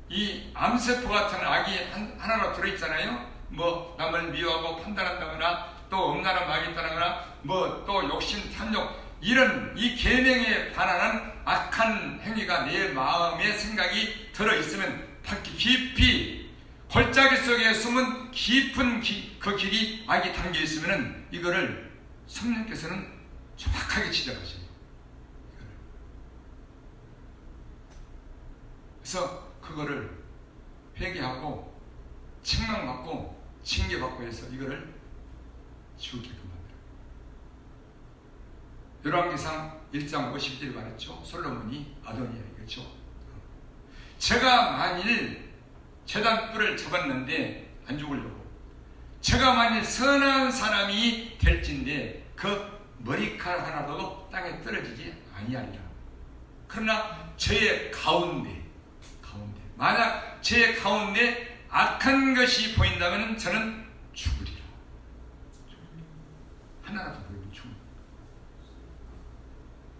S1: 이 암세포 같은 악이 하나로 들어있잖아요. 뭐 남을 미워하고 판단한다거나 또 음란한 마음이 있다거나 뭐 또 욕심, 탐욕 이런 이 계명에 반하는 악한 행위가 내 마음에 생각이 들어있으면 깊이 골짜기 속에 숨은 깊은 그 길이 악이 담겨있으면 이거를 성령께서는 정확하게 지적하셔요. 그래서 그거를 회개하고 책망받고 징계받고 해서 이거를 지우게끔 만들어요. 열왕기상 1장 50절 말했죠. 솔로몬이 아도니아에게죠. 제가 만일 제단불을 잡았는데 안 죽으려고, 제가 만일 선한 사람이 될진데 그 머리카락 하나도 땅에 떨어지지 아니하리라. 그러나 저의 가운데 만약 제 가운데 악한 것이 보인다면 저는 죽으리라. 하나라도 보이면 죽으리라.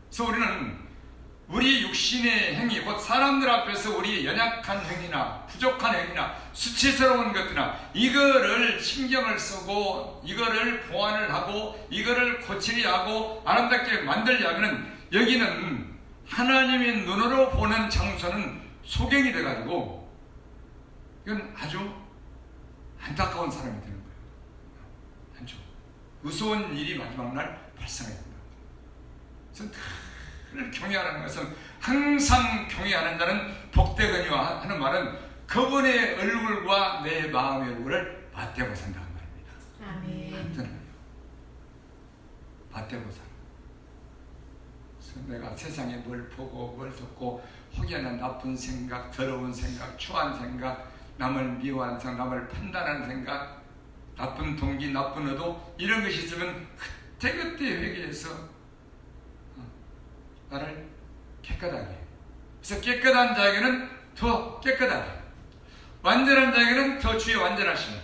S1: 그래서 우리는 우리 육신의 행위, 곧 사람들 앞에서 우리 연약한 행위나 부족한 행위나 수치스러운 것들이나 이거를 신경을 쓰고 이거를 보완을 하고 이거를 고치려 하고 아름답게 만들려 하면 여기는 하나님의 눈으로 보는 장소는 소경이 돼가지고 이건 아주 안타까운 사람이 되는 거예요. 아주 무서운 일이 마지막 날 발생해야 된다. 그래서 늘 경외하는 것은, 항상 경외하는 자는 복되거니와 하는 말은 그분의 얼굴과 내 마음의 얼굴을 맞대고 산다는 말입니다.
S2: 아멘.
S1: 맞대고 살아. 그래서 내가 세상에 뭘 보고 뭘 듣고 혹여나 나쁜 생각, 더러운 생각, 추한 생각, 남을 미워하는 생각, 남을 판단하는 생각, 나쁜 동기, 나쁜 의도 이런 것이 있으면 그때그때 회개해서 나를 깨끗하게 해. 그래서 깨끗한 자에게는 더 깨끗하게, 완전한 자에게는 더 주의 완전하시는,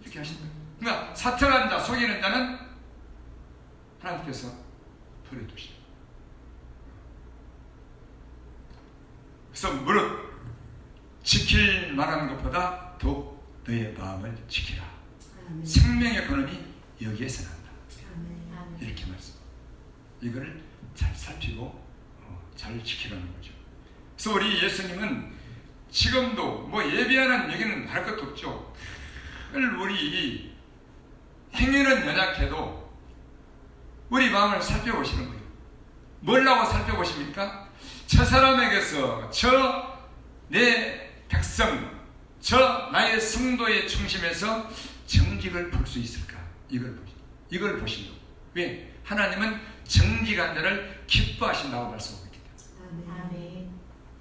S1: 이렇게 하신다. 그러니까 사특한 자, 속이는 자는 하나님께서 버려두시다. 그래서 무릇 지킬 만한 것보다 더욱 너의 마음을 지키라.
S2: 아멘.
S1: 생명의 근원이 여기에서 난다.
S2: 아멘.
S1: 이렇게 말씀. 이거를 잘 살피고 잘 지키라는 거죠. 그래서 우리 예수님은 지금도 뭐 예배하는 여기는 할 것도 없죠. 우리 행위는 연약해도 우리 마음을 살펴보시는 거예요. 뭐라고 살펴보십니까? 저 사람에게서 저 내 백성, 저 나의 성도의 중심에서 정직을 볼 수 있을까? 이걸 보시려고. 왜? 하나님은 정직한 자를 기뻐하신다고 말씀하고 있기 때문에.
S2: 아멘.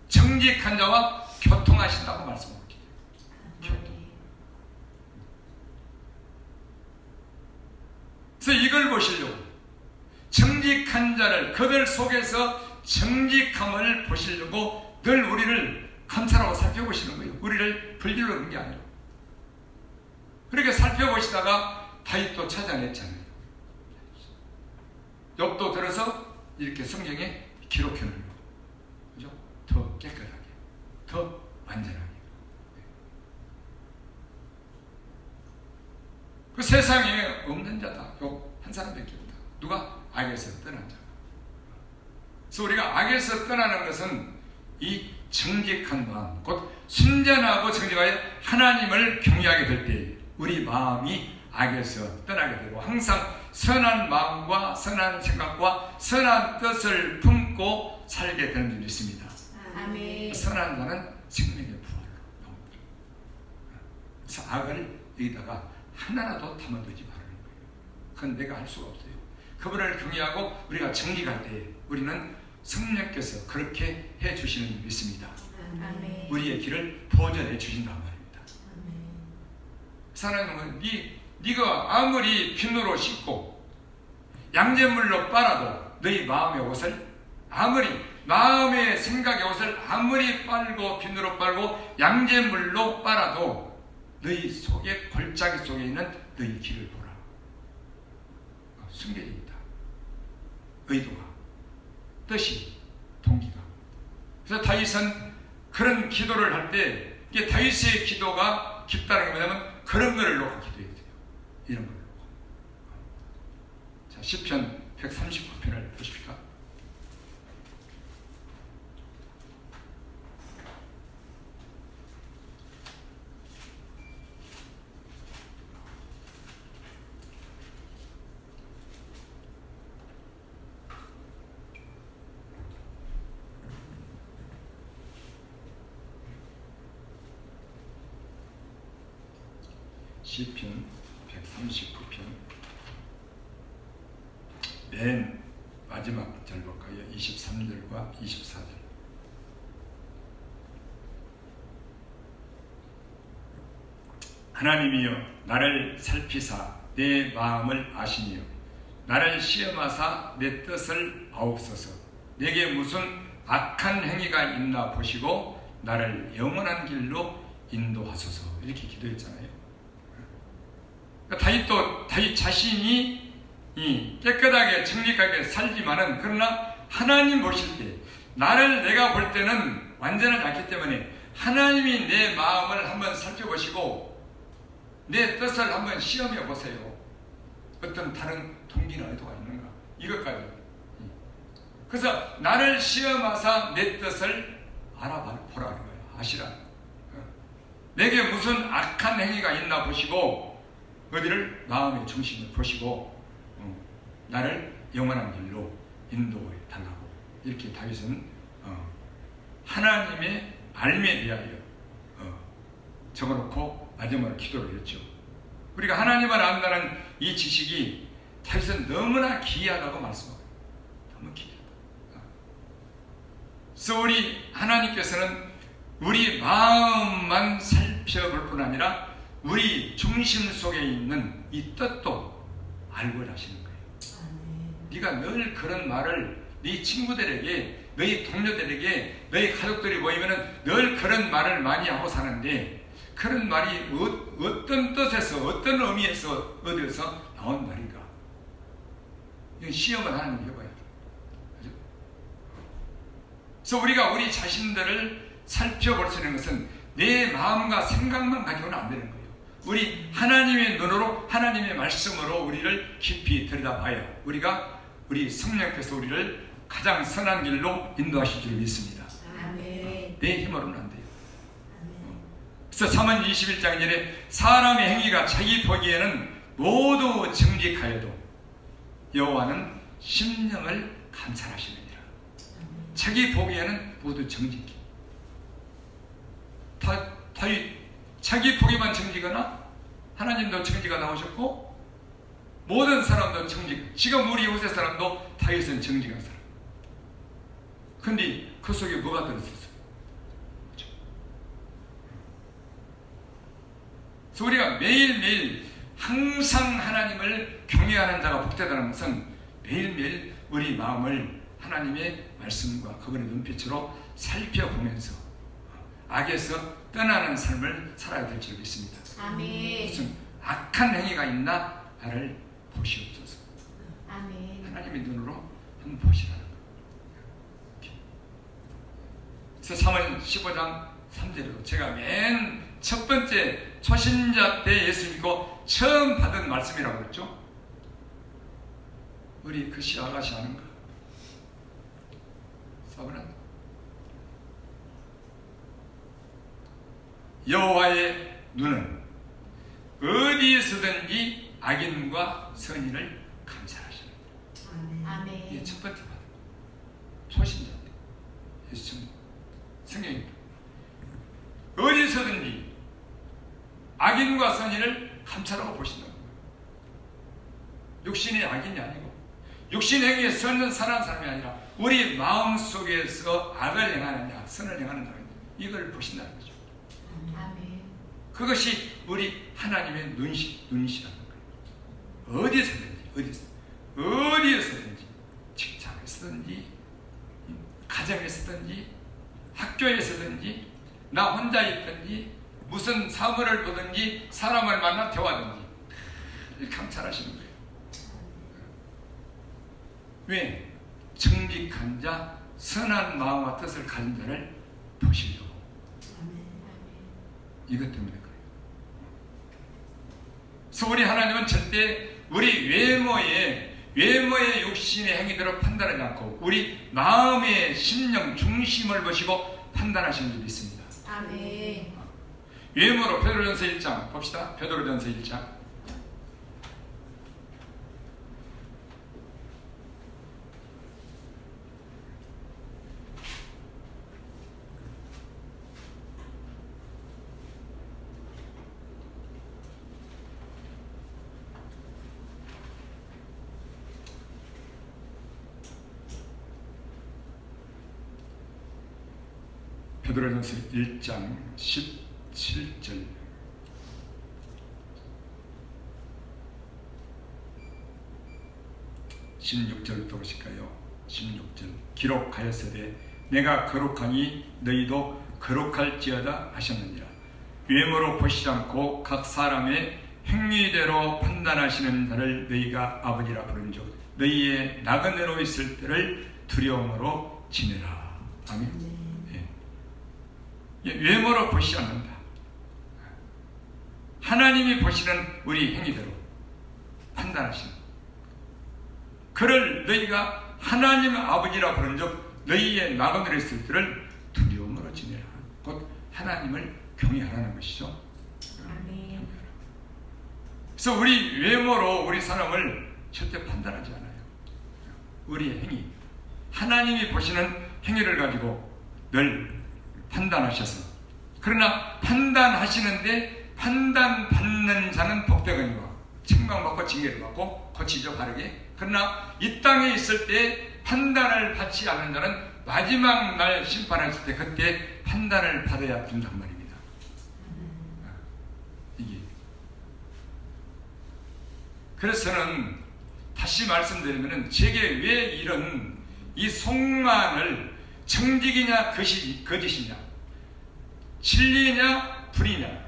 S1: 정직한 자와 교통하신다고 말씀하고 있기 때문에.
S2: 아멘.
S1: 그래서 이걸 보시려고. 정직한 자를 그들 속에서 정직함을 보시려고 늘 우리를 감찰하고 살펴보시는 거예요. 우리를 불리러 그런 게 아니에요. 그렇게 살펴보시다가 다윗도 찾아냈잖아요. 욥도 들어서 이렇게 성경에 기록해 놓은 거예요. 그죠? 더 깨끗하게, 더 완전하게. 그 세상에 없는 자다. 욥 한 사람밖에 없다. 누가? 악에서 떠난 자. 그래서 우리가 악에서 떠나는 것은 이 정직한 마음, 곧 순전하고 정직하여 하나님을 경외하게 될 때 우리 마음이 악에서 떠나게 되고 항상 선한 마음과 선한 생각과 선한 뜻을 품고 살게 되는 줄 믿습니다.
S2: 아멘.
S1: 선한 자는 생명의 부활로 나옵니다. 그래서 악을 여기다가 하나라도 담아두지 말라는 거예요. 그건 내가 할 수가 없어요. 그분을 경외하고 우리가 정직할 때 우리는 성령께서 그렇게 해주시는 줄 믿습니다.
S2: 아멘.
S1: 우리의 길을 보전해 주신단 말입니다.
S2: 아멘.
S1: 하나님은 네가 아무리 비누로 씻고 양잿물로 빨아도 너희 마음의 옷을 아무리 마음의 생각의 옷을 아무리 빨고 비누로 빨고 양잿물로 빨아도 너희 속에 골짜기 속에 있는 너희 길을 보라. 숨겨져 있다. 의도가 뜻이 동기가. 그래서 다윗은 그런 기도를 할 때 이게 다윗의 기도가 깊다는 게 뭐냐면 그런 거를 놓고 기도해야 돼요. 이런 걸 놓고. 자, 시편 139편을 보십니까? 시편 139편 맨 마지막 절 볼까요? 23절과 24절. 하나님이여 나를 살피사 내 마음을 아시니요 나를 시험하사 내 뜻을 아옵소서. 내게 무슨 악한 행위가 있나 보시고 나를 영원한 길로 인도하소서. 이렇게 기도했잖아요. 다윗 자신이 깨끗하게 정직하게 살지만은 그러나 하나님 보실 때 나를 내가 볼 때는 완전하지 않기 때문에 하나님이 내 마음을 한번 살펴보시고 내 뜻을 한번 시험해 보세요. 어떤 다른 동기나 의도가 있는가 이것까지. 그래서 나를 시험하사 내 뜻을 알아보라는 거예요. 아시라. 내게 무슨 악한 행위가 있나 보시고 어디를 마음의 중심을 보시고 나를 영원한 길로 인도해 달라고. 이렇게 다윗은 하나님의 알미에 대하여 적어놓고 마지막으로 기도를 했죠. 우리가 하나님을 안다는 이 지식이 다윗은 너무나 귀하다고 말씀합니다. 너무 귀하다. 그래서 우리 하나님께서는 우리 마음만 살펴볼 뿐 아니라 우리 중심 속에 있는 이 뜻도 알고 하시는 거예요. 네가 늘 그런 말을 네 친구들에게, 너희 동료들에게, 너희 가족들이 모이면은 늘 그런 말을 많이 하고 사는데 그런 말이 어떤 뜻에서, 어떤 의미에서, 어디에서 나온 말인가? 이건 시험을 하나님 해봐야 돼. 그죠? 그래서 우리가 우리 자신들을 살펴볼 수 있는 것은 내 마음과 생각만 가지고는 안 되는 거예요. 우리 하나님의 눈으로, 하나님의 말씀으로 우리를 깊이 들여다봐야 우리 성령께서 우리를 가장 선한 길로 인도하실 줄 믿습니다.
S2: 아멘.
S1: 내 힘으로는 안 돼요. 그래서 잠언 21장 1에 사람의 행위가 자기 보기에는 모두 정직하여도 여호와는 심령을 감찰하시느니라. 자기 보기에는 모두 정직해. 자기 보기만 정직하나 하나님도 정직가 나오셨고 모든 사람도 정직. 지금 우리 요새 사람도 다윗은 정직한 사람. 근데 그 속에 뭐가 들었었어? 그래서 우리가 매일매일 항상 하나님을 경외하는 자가 복되다는 것은 매일매일 우리 마음을 하나님의 말씀과 그분의 눈빛으로 살펴보면서 악에서 떠나는 삶을 살아야 될 줄 믿습니다.
S2: 아멘.
S1: 무슨 악한 행위가 있나 나를 보시옵소서.
S2: 아멘.
S1: 하나님의 눈으로 한번 보시라는 거예요. 그래서 3월 15장 3절에도 제가 맨 첫 번째 초신자 때 예수 믿고 처음 받은 말씀이라고 그랬죠. 우리 그시 아가씨 아는가? 사브란 여호와의 눈은 어디에서든지 악인과 선인을 감찰하십니다.
S2: 아멘.
S1: 이게 첫 번째 받은 초신자 때 예수 처음 성경입니다. 어디서든지 악인과 선인을 감찰하고 보신다고. 육신의 악인이 아니고 육신 행위에 선은 사는 사람이 아니라 우리 마음속에서 악을 행하느냐 선을 행하는 사람, 이걸 보신다는 거죠.
S2: 아멘.
S1: 그것이 우리 하나님의 눈이시라는 거예요. 어디에서든지 직장에서든지 가정에서든지 학교에서든지 나 혼자 있든지 무슨 사물을 보든지 사람을 만나 대화하든지 감찰하시는 거예요. 왜? 정직한 자, 선한 마음과 뜻을 가진 자를 보시려고. 이것 때문에 그래요. 그래서 우리 하나님은 절대 우리 외모의 육신의 행위대로 판단하지 않고 우리 마음의 심령 중심을 보시고 판단하시는 줄 믿습니다.
S2: 아멘.
S1: 외모로 베드로전서 1장 봅시다. 베드로전서 1장. 베드로전서 1장 17절. (16절부터) 보실까요? 16절. 기록하였으되 내가 거룩하니 너희도 거룩할지어다 하셨느니라. 외모로 보시지 않고 각 사람의 행위대로 판단하시는 자를 너희가 아버지라 부른즉 너희의 나그네로 있을 때를 두려움으로 지내라. 아멘. 외모로 보시지 않는다. 하나님이 보시는 우리 행위대로 판단하시는. 그를 너희가 하나님 아버지라 부른즉 너희의 나그네로 있을 때를 두려움으로 지내라. 곧 하나님을 경외하라는 것이죠.
S2: 아멘.
S1: 그래서 우리 외모로 우리 사람을 절대 판단하지 않아요. 우리의 행위, 하나님이 보시는 행위를 가지고 늘 판단하셔서. 그러나 판단하시는데 판단받는 자는 복되거니와 책망받고 징계를 받고 고치죠, 바르게. 그러나 이 땅에 있을 때 판단을 받지 않는 자는 마지막 날 심판하실 때 그때 판단을 받아야 된단 말입니다. 이게. 그래서 저는 다시 말씀드리면 제게 왜 이런 이 속만을 정직이냐 거짓이냐 진리냐 불이냐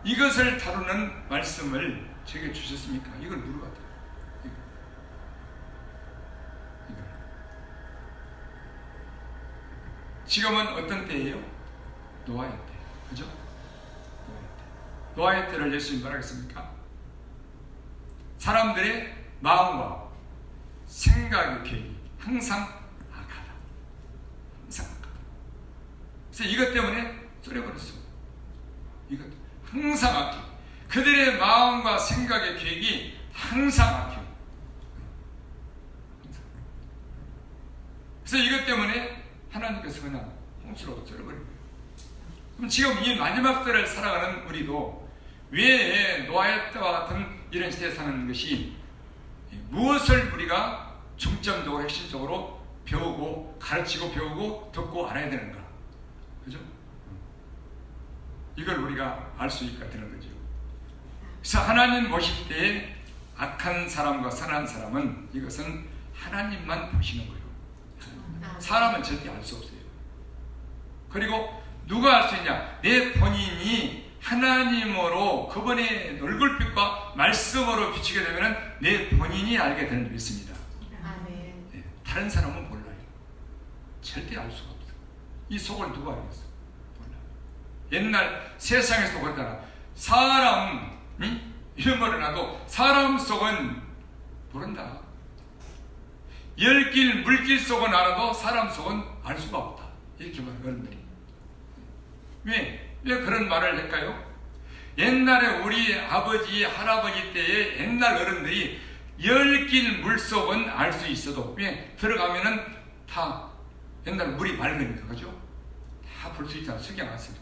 S1: 이것을 다루는 말씀을 제게 주셨습니까? 이걸 물어봤다. 이걸. 지금은 어떤 때예요? 노아의 때. 그죠? 노아의 때를 예수님 말하겠습니까? 사람들의 마음과 생각의 계획이 항상 악하다. 항상 악하다. 그래서 이것 때문에 쏠려버렸어. 이것 항상 아끼고 그들의 마음과 생각의 계획이 항상 아끼고. 그래서 이것 때문에 하나님께서 그냥 홍수로 쩔어버린 거예요. 그럼 지금 이 마지막 때를 살아가는 우리도 왜 노아의 때와 같은 이런 시대에 사는 것이 무엇을 우리가 중점적으로 핵심적으로 배우고 가르치고 배우고 듣고 알아야 되는가? 그죠? 이걸 우리가 알 수 있게 되는 거죠. 그래서 하나님 보실 때 악한 사람과 선한 사람은 이것은 하나님만 보시는 거예요. 사람은 절대 알 수 없어요. 그리고 누가 알 수 있냐? 내 본인이 하나님으로 그분의 얼굴빛과 말씀으로 비추게 되면 내 본인이 알게 되는 줄 믿습니다.
S2: 아멘.
S1: 예, 다른 사람은 몰라요. 절대 알 수가 없어요. 이 속을 누가 알겠어? 몰라요. 옛날 세상에서도 그러잖아. 사람이 이런 말을 놔도 사람 속은 모른다. 열길 물길 속은 알아도 사람 속은 알 수가 없다. 이렇게 말해요, 어른들이. 왜 그런 말을 할까요? 옛날에 우리 아버지, 할아버지 때의 옛날 어른들이 열길 물속은 알 수 있어도 왜 들어가면은 다 옛날 물이 맑으니까, 그죠? 다 볼 수 있잖아. 석양하세요.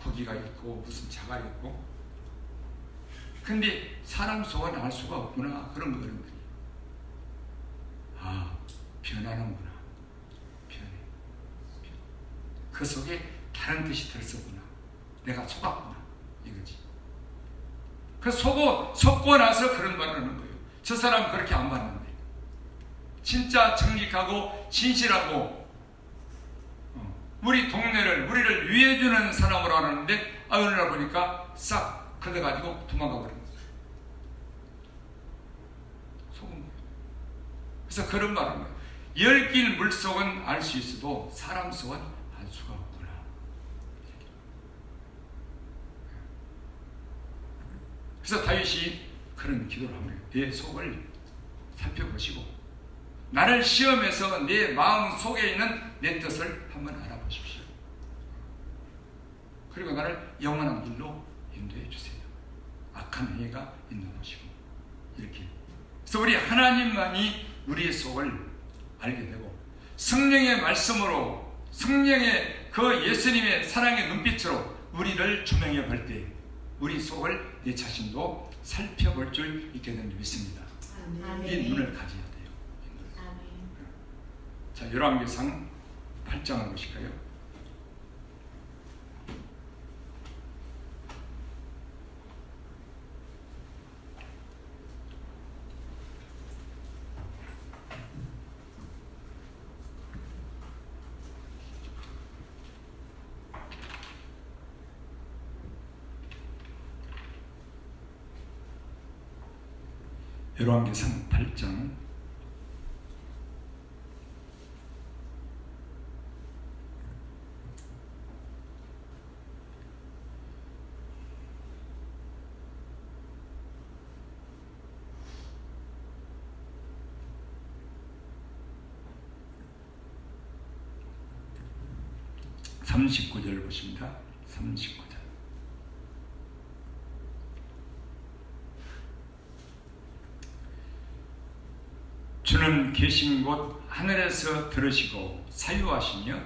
S1: 고기가 있고 무슨 차가 있고. 근데 사람 속은 알 수가 없구나. 그런 거 어른들이. 아, 변하는구나. 변해. 그 속에 다른 뜻이 들썩구나. 내가 속았구나. 이거지. 그 속고 나서 그런 말을 하는 거예요. 저 사람 그렇게 안 봤는데. 진짜 정직하고 진실하고 우리 동네를 우리를 위해주는 사람으로 알았는데 어느 날 보니까 싹 걷어가지고 도망가 버린 거예요. 속은 거예요. 그래서 그런 말을 하는 거예요. 열길 물속은 알 수 있어도 사람 속은 알 수가 없구나. 그래서 다윗이 그런 기도를 합니다. 내 속을 살펴보시고 나를 시험해서 내 마음 속에 있는 내 뜻을 한번 알아보십시오. 그리고 나를 영원한 길로 인도해 주세요. 악한 행위가 있나 보시고. 이렇게. 그래서 우리 하나님만이 우리의 속을 알게 되고 성령의 말씀으로 성령의 그 예수님의 사랑의 눈빛으로 우리를 조명해 볼 때 우리 속을 내 자신도 살펴볼 줄 있게 되는 줄 믿습니다. 이 눈을 가져야 돼요. 자, 열왕기상 8장을 보실까요? 열왕기상 8장 39절 보십니다. 39절. 주는 계신 곳 하늘에서 들으시고 사유하시며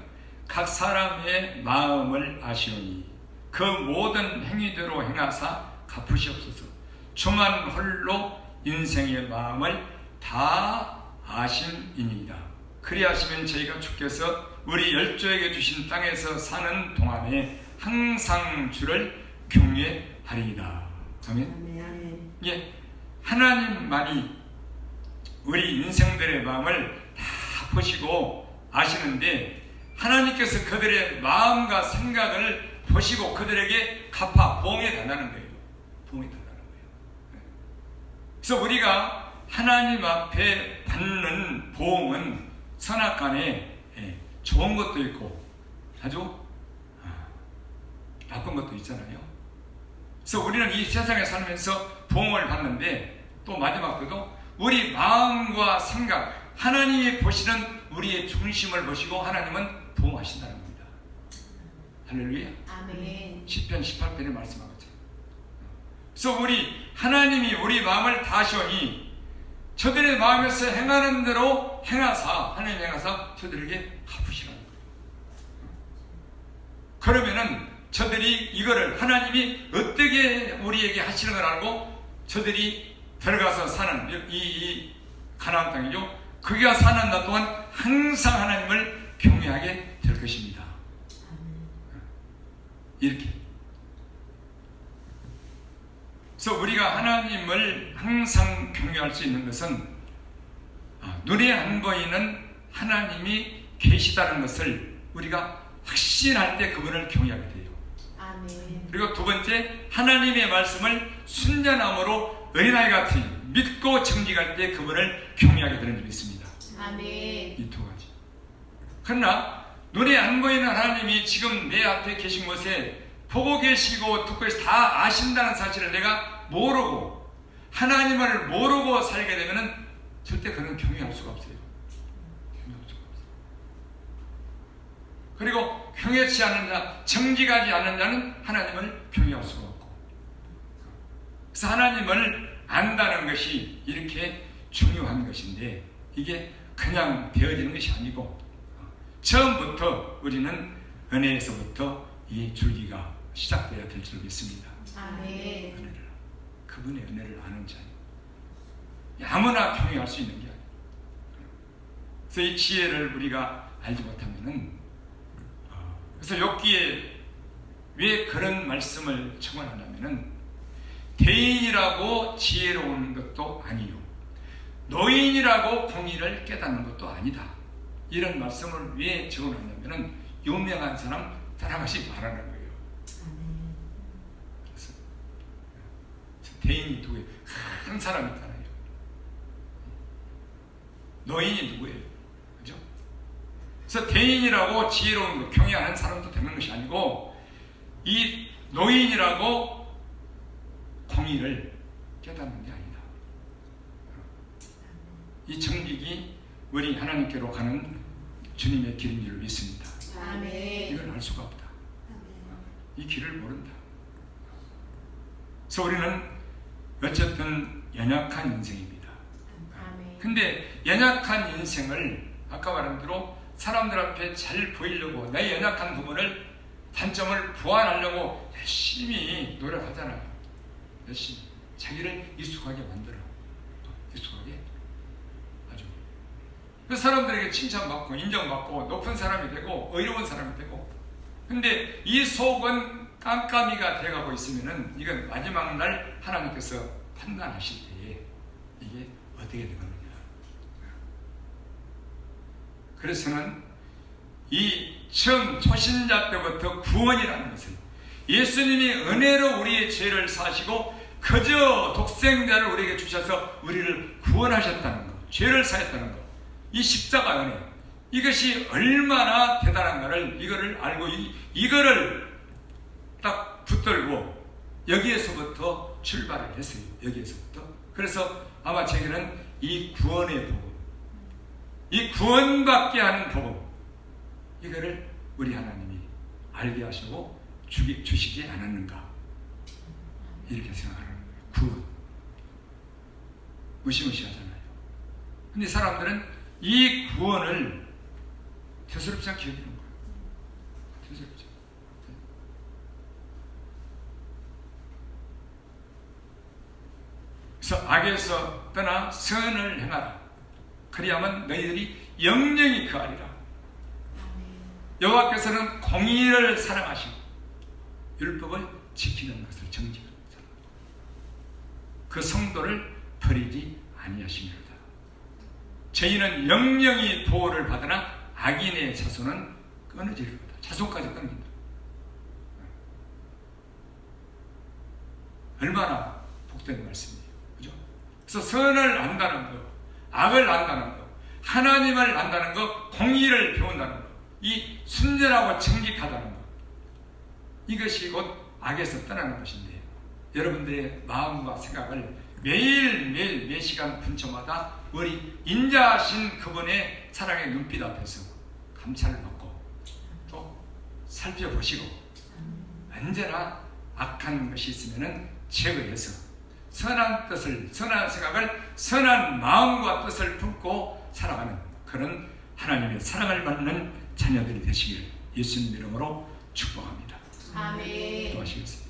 S1: 각 사람의 마음을 아시오니 그 모든 행위대로 행하사 갚으시옵소서. 주만 홀로 인생의 마음을 다 아심이니이다. 그리하시면 저희가 주께서 우리 열조에게 주신 땅에서 사는 동안에 항상 주를 경외하리이다. 아멘. 예, 하나님만이 우리 인생들의 마음을 다 보시고 아시는데 하나님께서 그들의 마음과 생각을 보시고 그들에게 갚아 보응해 달라는 거예요. 보응해 달라는 거예요. 그래서 우리가 하나님 앞에 받는 보응은 선악간에 좋은 것도 있고 아주 나쁜 것도 있잖아요. 그래서 우리는 이 세상에 살면서 보응을 받는데 또 마지막으로 우리 마음과 생각, 하나님이 보시는 우리의 중심을 보시고 하나님은 보응하신다는 겁니다. 할렐루야.
S2: 아멘.
S1: 시편 18편에 말씀하거든요. 그래서 우리 하나님이 우리 마음을 다시오니 저들의 마음에서 행하는 대로 행하사, 하나님 행하사 저들에게 갚으시라는 거예요. 그러면은 저들이 이거를 하나님이 어떻게 우리에게 하시는 걸 알고 저들이 들어가서 사는 이 가나안 땅이죠. 거기가 사는 날 동안 항상 하나님을 경외하게 될 것입니다. 이렇게. 그래서 우리가 하나님을 항상 경외할 수 있는 것은 눈에 안 보이는 하나님이 계시다는 것을 우리가 확신할 때 그분을 경외하게 돼요.
S2: 아멘.
S1: 그리고 두 번째, 하나님의 말씀을 순전함으로 어린아이 같이 믿고 정직할 때 그분을 경외하게 되는 일이 있습니다.
S2: 아멘.
S1: 이 두 가지. 그러나 눈에 안 보이는 하나님이 지금 내 앞에 계신 곳에 보고 계시고 듣고 계시고 다 아신다는 사실을 내가 모르고 하나님을 모르고 살게 되면 절대 그는 경외할 수가 없어요. 경외할 수가 없어요. 그리고 경외치 않는 자, 정직하지 않는 자는 하나님을 경외할 수가 없고, 그래서 하나님을 안다는 것이 이렇게 중요한 것인데 이게 그냥 되어지는 것이 아니고 처음부터 우리는 은혜에서부터 이 줄기가 시작되어야 될 줄 믿습니다.
S2: 아멘.
S1: 그분의 은혜를 아는 자니 아무나 경외할 수 있는 게 아니에요. 그래서 이 지혜를 우리가 알지 못하면은 그래서 욥기에 왜 그런 말씀을 청원하냐면은 대인이라고 지혜로운 것도 아니요 노인이라고 공의를 깨닫는 것도 아니다. 이런 말씀을 왜 적어놨냐면은 유명한 사람 따라가시 말하는 거예요. 그래서 대인이 누구예요? 큰 사람 있잖아요. 노인이 누구예요? 그죠? 그래서 대인이라고 지혜로운 것, 경외하는 사람도 되는 것이 아니고 이 노인이라고 공의를 깨닫는 게 아니다. 이 정직이 우리 하나님께로 가는 주님의 길인 줄 믿습니다.
S2: 아멘.
S1: 이걸 알 수가 없다. 이 길을 모른다. 그래서 우리는 어쨌든 연약한 인생입니다.
S2: 아멘.
S1: 근데 연약한 인생을 아까 말한 대로 사람들 앞에 잘 보이려고 내 연약한 부분을 단점을 보완하려고 열심히 노력하잖아요. 열심히 자기를 익숙하게 만들어. 익숙하게 아주. 그 사람들에게 칭찬받고 인정받고 높은 사람이 되고 의로운 사람이 되고. 근데 이 속은 깜깜이가 돼가고 있으면은 이건 마지막 날 하나님께서 판단하실 때에 이게 어떻게 되느냐. 그래서는 이 처음 초신자 때부터 구원이라는 것을 예수님이 은혜로 우리의 죄를 사시고 그저 독생자를 우리에게 주셔서 우리를 구원하셨다는 것, 죄를 사했다는 것, 이 십자가 은혜, 이것이 얼마나 대단한가를 이거를 알고 이거를 딱 붙들고 여기에서부터 출발을 했어요. 여기에서부터. 그래서 아마 제게는 이 구원의 복음, 이 구원받게 하는 복음, 이거를 우리 하나님이 알게 하시고 주시지 않았는가 이렇게 생각하는 거예요. 구원 무시무시하잖아요. 근데 사람들은 이 구원을 대수롭지 않게 여기는 거예요. 대수롭지. 그래서 악에서 떠나 선을 행하라. 그리하면 너희들이 영영이 거하리라. 여호와께서는 공의를 사랑하시고 율법을 지키는 것을 정직하는 사람. 그 성도를 버리지 아니하시니로다. 저희는 영영이 보호를 받으나 악인의 자손은 끊어지리로다. 자손까지 끊긴다. 얼마나 복된 말씀이에요. 그죠? 그래서 선을 안다는 것, 악을 안다는 것, 하나님을 안다는 것, 공의를 배운다는 것, 이 순전하고 정직하다는 것, 이것이 곧 악에서 떠나는 것인데 여러분들의 마음과 생각을 매일매일 매 시간 분초마다 우리 인자하신 그분의 사랑의 눈빛 앞에서 감찰을 받고 또 살펴보시고 언제나 악한 것이 있으면 제거해서 선한 뜻을, 선한 생각을, 선한 마음과 뜻을 품고 살아가는 그런 하나님의 사랑을 받는 자녀들이 되시기를 예수님 이름으로 축복합니다.
S2: 아멘.
S1: 기도하시겠습니다.